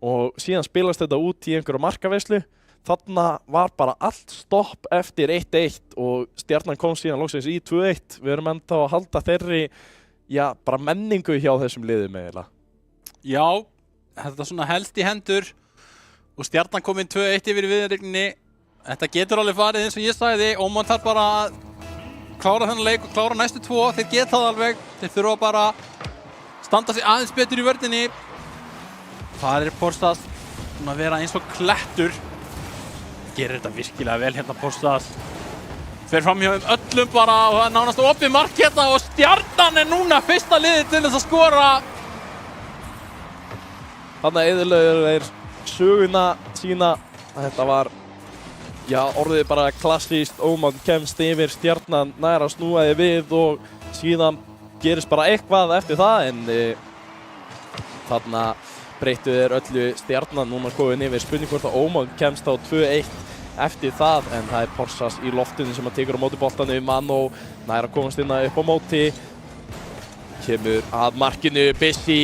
og síðan spilast þetta út í einhverju markaveislu. Þarna var bara allt stopp eftir 1-1 og Stjarnan kom síðan loksins í 2-1. Við erum ennþá að halda þeirri, bara menningu hjá þessum liðum eiginlega. Já, þetta svona helst í hendur og Stjarnan kominn 2-1 yfir í viðreigninni. Þetta getur alveg farið eins og ég sagði, Ómon þarf bara að klára þennan leik og klára næstu 2, þeir geta það alveg, þeir þurfa bara standa sig aðeins betur í vörninni. Það Porsas að vera eins og klettur, gerir þetta virkilega vel hérna Porsas, fer fram hjá öllum bara og það nánast opið mark hérna og Stjarnan núna fyrsta liðið til þess að skora. Þannig eyðilögur þeir söguna sína að þetta var orðið bara klassískt. Ómon kemst yfir, Stjarnan nær að snúa því við og síðan gerist bara eitthvað eftir það, en þarna breyttu þeir öllu. Stjarnan núna komin yfir, spurning hvort að Ómon kemst á 2-1 eftir það, en það Porsas í loftinu sem að tekur á móti boltanum. Mano nær að komast inn upp á móti, kemur að markinu, Bissi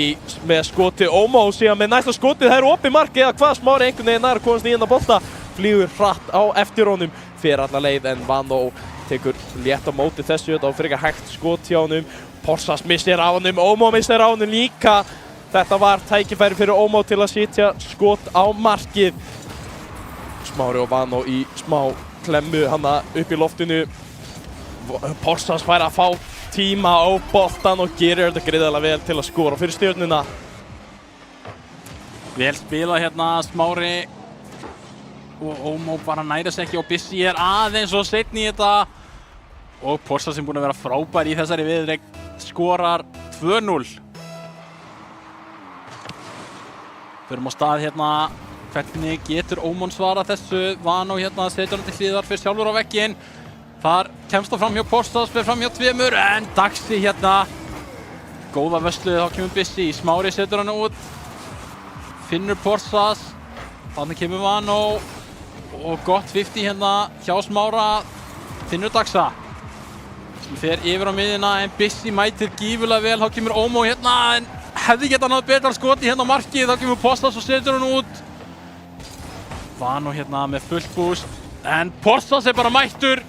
með skoti, Ómó síðan með næsta skotið, það opið markið eða hvað, Smári einhvern veginn nær að komast í hérna bolta, flýgur hratt á eftir honum, fer alla leið, en Vano tekur létt á móti þessu, þetta var frekar hægt skot hjá honum, Porsas missir á honum, Ómó missir á honum líka. Þetta var tækifæri fyrir Ómó til að sitja skot á markið. Smári og Vano í smá klemmu hana upp í loftinu, Porsas fær að fá tíma á boltan og gerir þetta gríðarlega vel til að skora fyrir Stjörnuna. Vel spilað hérna Smári og Ómó bara næri sig ekki og Bissi aðeins og seinni í þetta og Porsas sem búin að vera frábær í þessari viðreign skorar 2-0. Förum á stað hérna, hvernig getur Ómon svarað þessu? Vano hérna setur hann til hliðar fyrir sjálfur á vegginn. Þar kemst það fram hjá Porsas, fer fram hjá 2, en Daxi hérna, góða vörsluð, þá kemur Bissi, Smári setur hann út, finnur Porsas, þannig kemur Vano og gott 50 hérna hjá Smára, finnur Daxa, sem fer yfir á miðjuna, en Bissi mætir gífurlega vel, þá kemur Ómó hérna, en hefði getað náð betra skoti hérna á markið, þá kemur Porsas og setur hann út, Vano hérna með full boost, en Porsas bara mættur.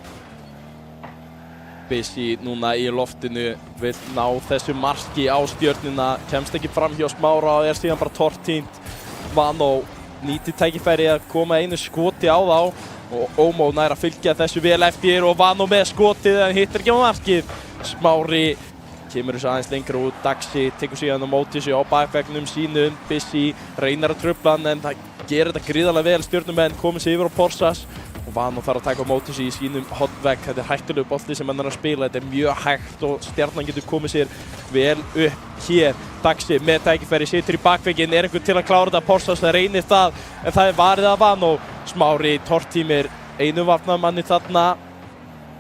Bissi núna í loftinu vill ná þessu marki á Stjörnuna, kemst ekki fram hjá Smára og síðan bara tortínt. Vano nýtir tækifæri að koma einu skoti á þá og Ómó nær að fylgja þessu vel eftir og Vano með skotið en hittir ekki á markið. Smári kemur þessu aðeins lengra út, Daxi tekur síðan á móti sig á bakveggnum sínum, Bissi reynar að trufla hann en það gerir þetta gríðarlega vel. Stjörnumenn komið sér yfir á Porsas og Vano þarf að taka á móti sig í sínum hotvegg. Þetta hættulegu bolti sem hann að spila, þetta mjög hægt og Stjarnan getur komið sér vel upp hér. Daxi með tækifæri, situr í bakvegginn, einhvern til að klára þetta, Porsas reynir það en það varið af Vano. Smári tortímir einu varnarmanni þarna.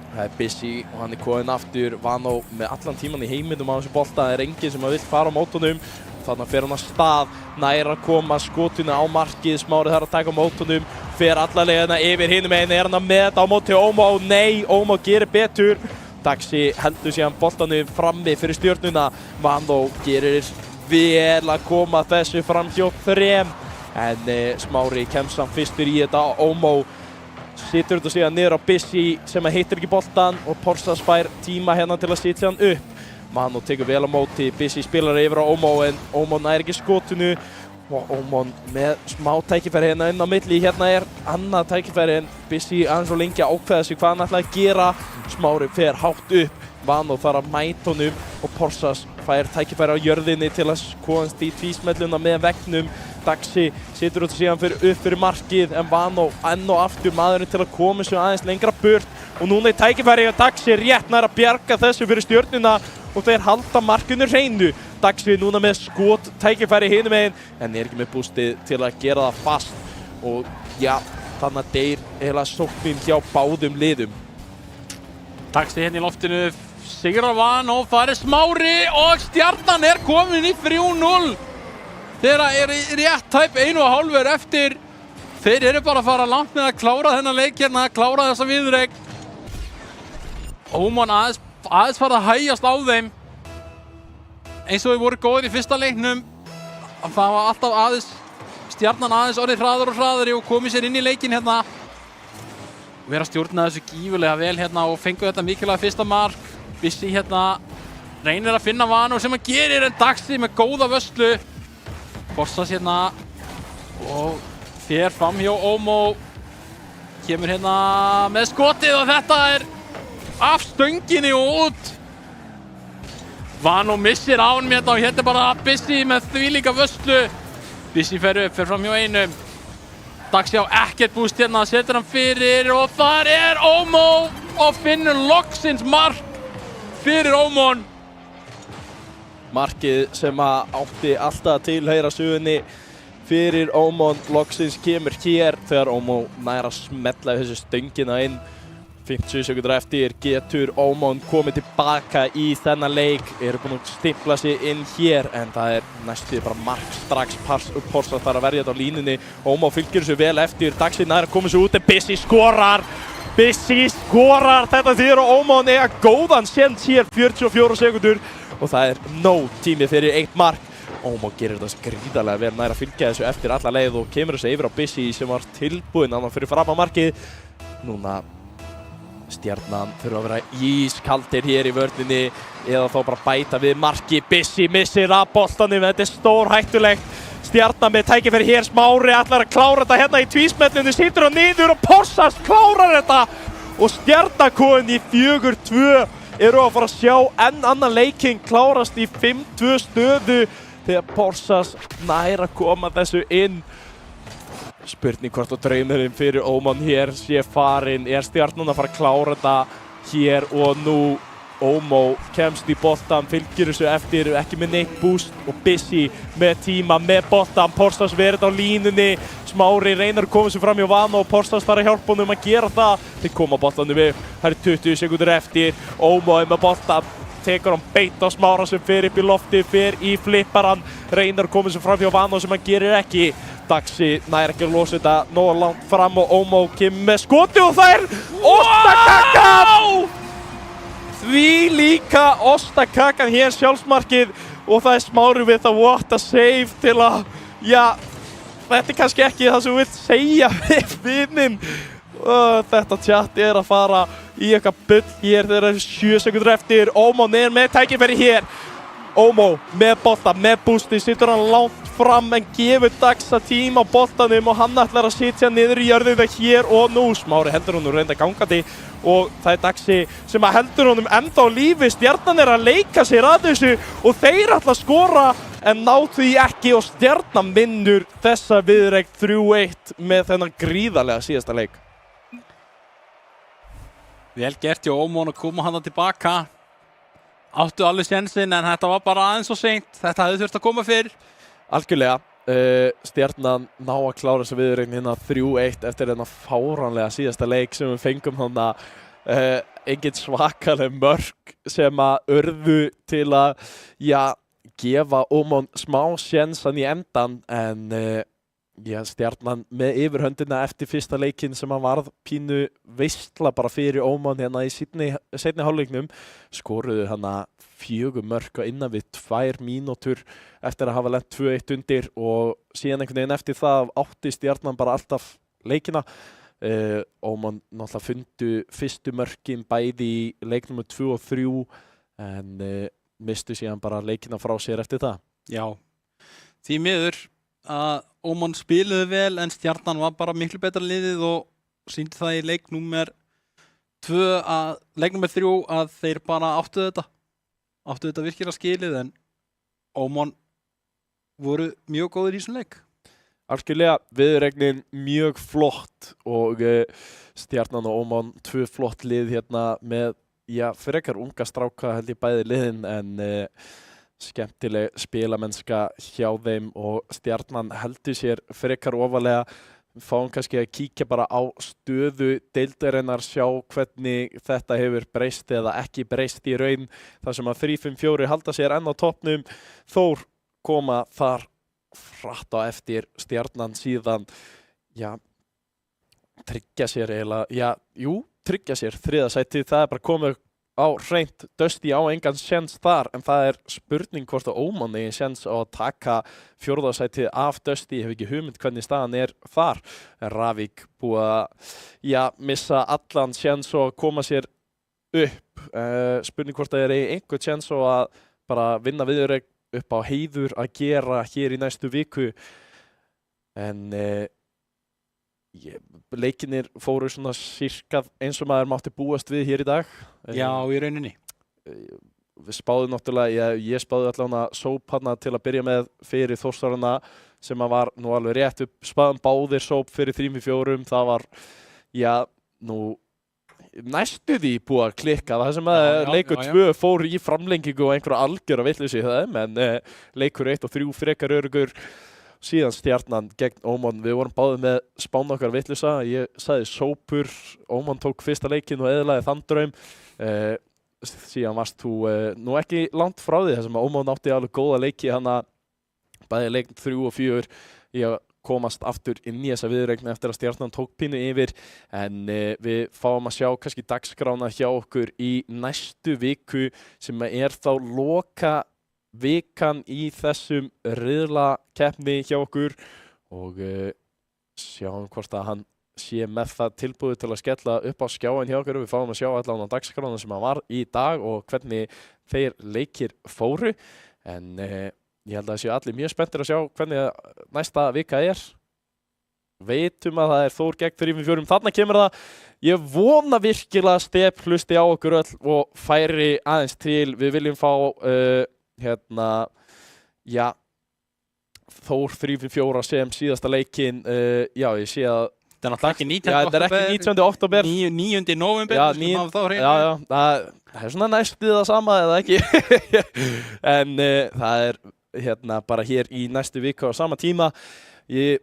Það Bissi og hann kominn aftur. Vano með allan tíman í heiminum á þessu bolta, það enginn sem vill fara á mótunum. Þannig fer hann að stað, nær að koma skotinu á markið, Smári þarf að taka á mótunum, fer alla leiðina yfir hinum megin, hann að með þetta á móti Ómó, nei, Ómó gerir betur. Daxi heldur síðan boltanum frammi fyrir Stjörnuna, Vano gerir vel að koma þessu fram hjá 3, en Smári kemst samt fyrstur í þetta, Ómó situr þetta síðan niður á Bissi sem hittir ekki boltan og Porsas fær tíma hérna til að sitja hann upp. Manu tekur vel á móti, Bissi spilar yfir á Ómó en Ómó nær ekki skotinu og Ómó með smá tækifæri hérna inn á milli. Hérna annað tækifæri en Bissi aðeins og lengi að ákveða sig hvað hann ætlaði að gera. Smári fer hátt upp, Manu þarf að mæta honum og Porsas fær tækifæri á jörðinni til að komast í tvísmelluna með veggnum. Daxi situr út og síðan upp fyrir markið en Vano enn og aftur maðurinn til að koma svo aðeins lengra burt og núna tækifæri og Daxi rétt nær að bjarga þessu fyrir Stjörnuna og þeir halda markinu hreinu. Daxi núna með skot tækifæri hinum megin en ekki með bústið til að gera það fast og já, þannig að deyr eiginlega sóknin hjá báðum liðum. Daxi hérna í loftinu, sigrar Vano, það Smári og Stjarnan komin í 3-0. Þeirra rétt tæp 1,5 eftir. Þeir bara að fara langt með að klára þennan leik hérna, klára þessa viðureign. Ómon aðeins fara að hægjast á þeim. Eins og þeir voru góðir í fyrsta leiknum. Það var alltaf Stjarnan aðeins orðið hraðar og hraðari og komið sér inn í leikinn hérna. Vera að stjórna þessu gífurlega vel hérna og fengu þetta mikilvæga fyrsta mark. Bissi hérna reynir að finna Vano sem hann gerir en Daxi með góða vörslu. Porsas hérna og fer fram hjá Ómó. Kemur hérna með skotið og þetta af stönginni og út. Vano missir á honum hérna og hérna bara Bissi með þvílíka vörslu. Bissi fer fram hjá einum. Daxi á ekkert búst hérna, setur hann fyrir og þar Ómó og finnur loksins mark fyrir Ómon. Markið sem átti alltaf að tilheyra sögunni fyrir Ómon loksins kemur hér þegar Ómó nær að smetla þessu stöngina inn. 50 sekúndur eftir getur Ómon komið tilbaka í þennan leik, búin að stimpla sig inn hér en það næstuði bara mark strax. Porsas þarf að verja þetta á línunni. Ómó fylgir þessu vel eftir, Daxi nær að koma þessu út en Bissi skorar. Þetta þýðir að Ómon góðan séns hér, 44 sekúndur og það nóg tími fyrir eitt mark. Ómó gerir þetta gríðarlega vel, nær að fylgja þessu eftir alla leið og kemur þessu yfir á Bissi sem var tilbúinn annan fyrir fram á markið. Núna Stjarnan þurfa að vera ískaldir hér í vörninni eða þá bara bæta við marki. Bissi missir af boltanum, þetta stór hættulegt. Stjarnan með tækifæri hér, Smári ætlar að klára þetta hérna í tvísmellinu, situr hann niður og Porsas klárar þetta og Stjarnan komin í 4-2 að fara að sjá enn annan leikinn klárast í 5-2 stöðu þegar Porsas nær að koma þessu inn. Spurning hvort og draumurinn fyrir Ómon hér sé farinn. Stjarnan að fara að klára þetta hér og nú Ómó kemst í boltan, fylgir þessu eftir, ekki með neitt boost og Bissi með tíma, með boltan. Porsas verið á línunni, Smári reynir að koma sér fram hjá Vano og Porsas þarf að hjálpa honum að gera það. Þeir koma boltanum við, það 20 sekúndur eftir, Ómó með boltan. Tekur hann beint á Smára sem fer upp í lofti, fer í flipparan, reynir að koma sér fram hjá Vano sem hann gerir ekki. Daxi nær ekki að losa þetta nógu langt fram og Ómó kemur með skoti og það ostakakan! Því líka ostakakan hér sjálfsmarkið og það Smári við það what a save til að, já, þetta kannski ekki það sem þú vilt segja við vinnin. Þetta chat að fara í eitthvað bull hér þegar 7 sekúndur eftir. Ómó með tækifæri hér. Ómó með bolta, með boosti, situr hann langt fram en gefur Daxa tíma á boltanum og hann ætlar að sitja niður í jörðina hér og nú. Smári heldur honum reynda gangandi og það Daxi sem heldur honum ennþá á lífi. Stjarnan að leika sér að þessu og þeir ætla að skora en ná því ekki og Stjarnan vinnur þessa viðureign 3-1 með þennan gríðarlega síðasta leik. Vel gert hjá Ómon að koma hann tilbaka. Áttu alveg sénsinn en þetta var bara aðeins og seint. Þetta hefði þurft að koma fyrr. Algjörlega. Stjarnan ná að klára þessa viðureign hérna 3-1 eftir þennan fáránlega síðasta leik sem við fengum þarna. Engin svakaleg mörk sem urðu til að gefa Ómon smá sénsan í endan en Stjarnan með yfirhöndina eftir fyrsta leikinn sem hann varð pínu veistla bara fyrir Ómon hérna í seinni hálfleiknum. Skoruðu hana 4 mörk innan við 2 mínútur eftir að hafa lent 2-1 undir og síðan einhvern veginn eftir það átti Stjarnan bara alltaf leikina. Óman náttúrulega fundu fyrstu mörkin bæði í leiknum 2 og 3 en mistu síðan bara leikina frá sér eftir það. Já, því miður að Óman spiluðu vel en Stjarnan var bara miklu betra liðið og sýndi það í leik númer 3 að þeir bara áttu þetta virkilega skilið en Óman voru mjög góðir í þessum leik. Algjörlega viðuregnin mjög flott og Stjarnan og Óman 2 flott lið hérna með frekar unga stráka held ég bæði liðin en skemmtileg spilamennska hjá þeim og Stjarnan heldur sér frekar ofalega. Fáum kannski að kíkja bara á stöðu deildarinnar, sjá hvernig þetta hefur breyst eða ekki breyst í raun. Það sem að 3-5-4 halda sér enn á toppnum. Þór koma þar hratt á eftir, Stjarnan síðan tryggja sér eiginlega, tryggja sér 3. sæti. Það er bara komið á hreint, Dusty á engan séns þar en það er spurning hvort að Óman eigi séns á að taka 4. sæti af Dusty. Ég hef ekki hugmynd hvernig staðan er þar. Ravík búið að missa allan séns og koma sér upp. Spurning hvort að þeir eigi einhvern séns á að bara vinna viðuregn upp á heiður að gera hér í næstu viku en leikinir fóru svona sirka eins og maður mátti búast við hér í dag. Já, í rauninni. Við spáðum náttúrulega, ég spáði allavega sóp hana til að byrja með fyrir Þórsarana sem að var nú alveg rétt upp. Spáðum báðir sóp fyrir 3-4, það var, næstu því búið að klikka. Það sem að leikur 2 fór í framlengingu og einhverja algjör að vitleysi í þeim en leikur 1 og 3 frekar öruggur. Síðan Stjarnan gegn Óman, við vorum báðið með spána okkar vitleysa. Ég sagði sópur, Óman tók fyrsta leikinn og eðlaði þann draum. Síðan varst þú nú ekki langt frá því þar sem að Óman átti alveg góða leiki hana bæði leikinn 3 og 4. Ég komast aftur inn í þessa viðuregn eftir að Stjarnan tók pínu yfir en við fáum að sjá kannski dagskrána hjá okkur í næstu viku sem er þá loka vikan í þessum riðlakeppni hjá okkur og sjáum hvort að hann sé með það tilbúið til að skella upp á skjáin hjá okkur. Við fáum að sjá allan á dagskrána sem hann var í dag og hvernig þeir leikir fóru en ég held að það séu allir mjög spenntir að sjá hvernig næsta vika er. Veitum að það er Þór gegn 3-4. Þarna kemur það. Ég vona virkilega að Step hlusti á okkur öll og færi aðeins til. Við viljum fá Þór 3-4 sem síðasta leikinn. Ég sé að þetta er náttúrulega ekki 19. þetta er ekki 19. október 9. nóvember það er svona næstu það sama eða ekki en það er bara hér í næstu viku á sama tíma. Ég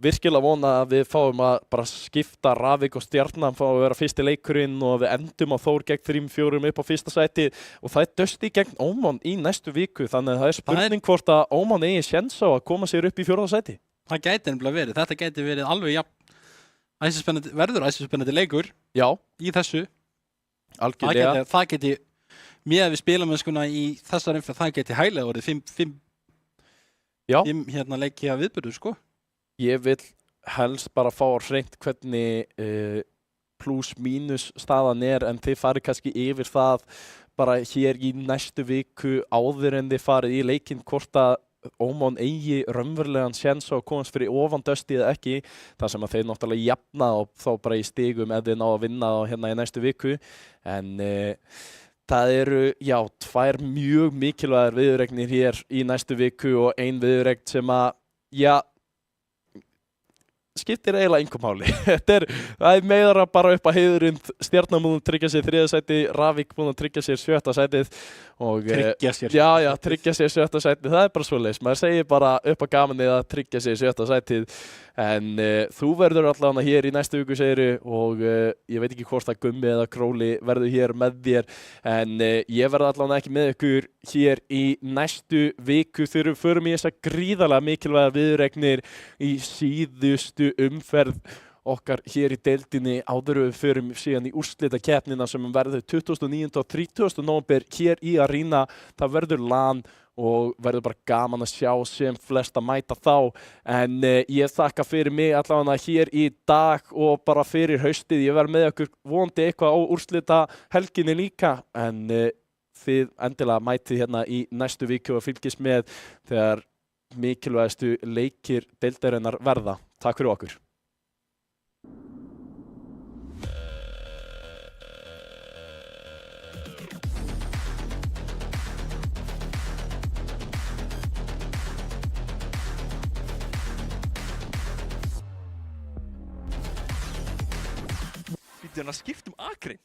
virkilega vona að við fáum að bara skipta Ravík og Stjarnan fá að vera fyrsti leikurinn og við endum á Þór gegn 3-4 upp á fyrsta sæti og það er Dusty gegn Óman í næstu viku þannig að það er spurning hvort að Óman eigi séns á að koma sér upp í 4. sæti. Það gæti nefnilega verið, þetta gæti verið alveg æsispennandi leikur í þessu. Algjörlega. Það geti með við spilamennskuna í þessar umferð, það geti hæglega orðið 5 leiki að viðburðu sko. Ég vil helst bara fá á hreint hvernig plus mínus staðan er en þið farið kannski yfir það bara hér í næstu viku áður en þið farið í leikinn hvort að Óman eigi raunverulegan séns á að komast fyrir ofan Dusty eða ekki. Það sem að þeir náttúrulega jafna og þá bara í stigum ef þið ná að vinna hérna í næstu viku en það eru 2 mjög mikilvægar viðuregnir hér í næstu viku og ein viðuregn sem að skiptir eiginlega engum máli. Það er meira bara upp að heiðurinn. Stjarnan búin að tryggja sér 3. sæti, Ravík búin að tryggja sér 7. sætið og tryggja sér. Tryggja sér 7. sætið. Það er bara svoleiðis. Maður segir bara upp að gamanið að tryggja sér 7. sætið en þú verður allavega hér í næstu viku segiru og ég veit ekki hvort að Gummi eða Króli verður hér með þér en ég verður allavega ekki með ykkur hér í næstu viku þegar við förum í þessa gríðarlega mikilvæga viðuregnir í síðustu umferð okkar hér í deildinni áður en við förum síðan í úrslitakeppnina sem verður 29. og 30. nóvember hér í Arena. Það verður LAN og verður bara gaman að sjá sem flesta mæta þá. En ég þakka fyrir mig allavega hér í dag og bara fyrir haustið. Ég verð með okkur vonandi eitthvað á úrslita helginni líka. En þið endilega mætið hérna í næstu viku og fylgist með þegar mikilvægastu leikir deildarinnar verða. Takk fyrir okkur. Býttu hann að skipta akrein?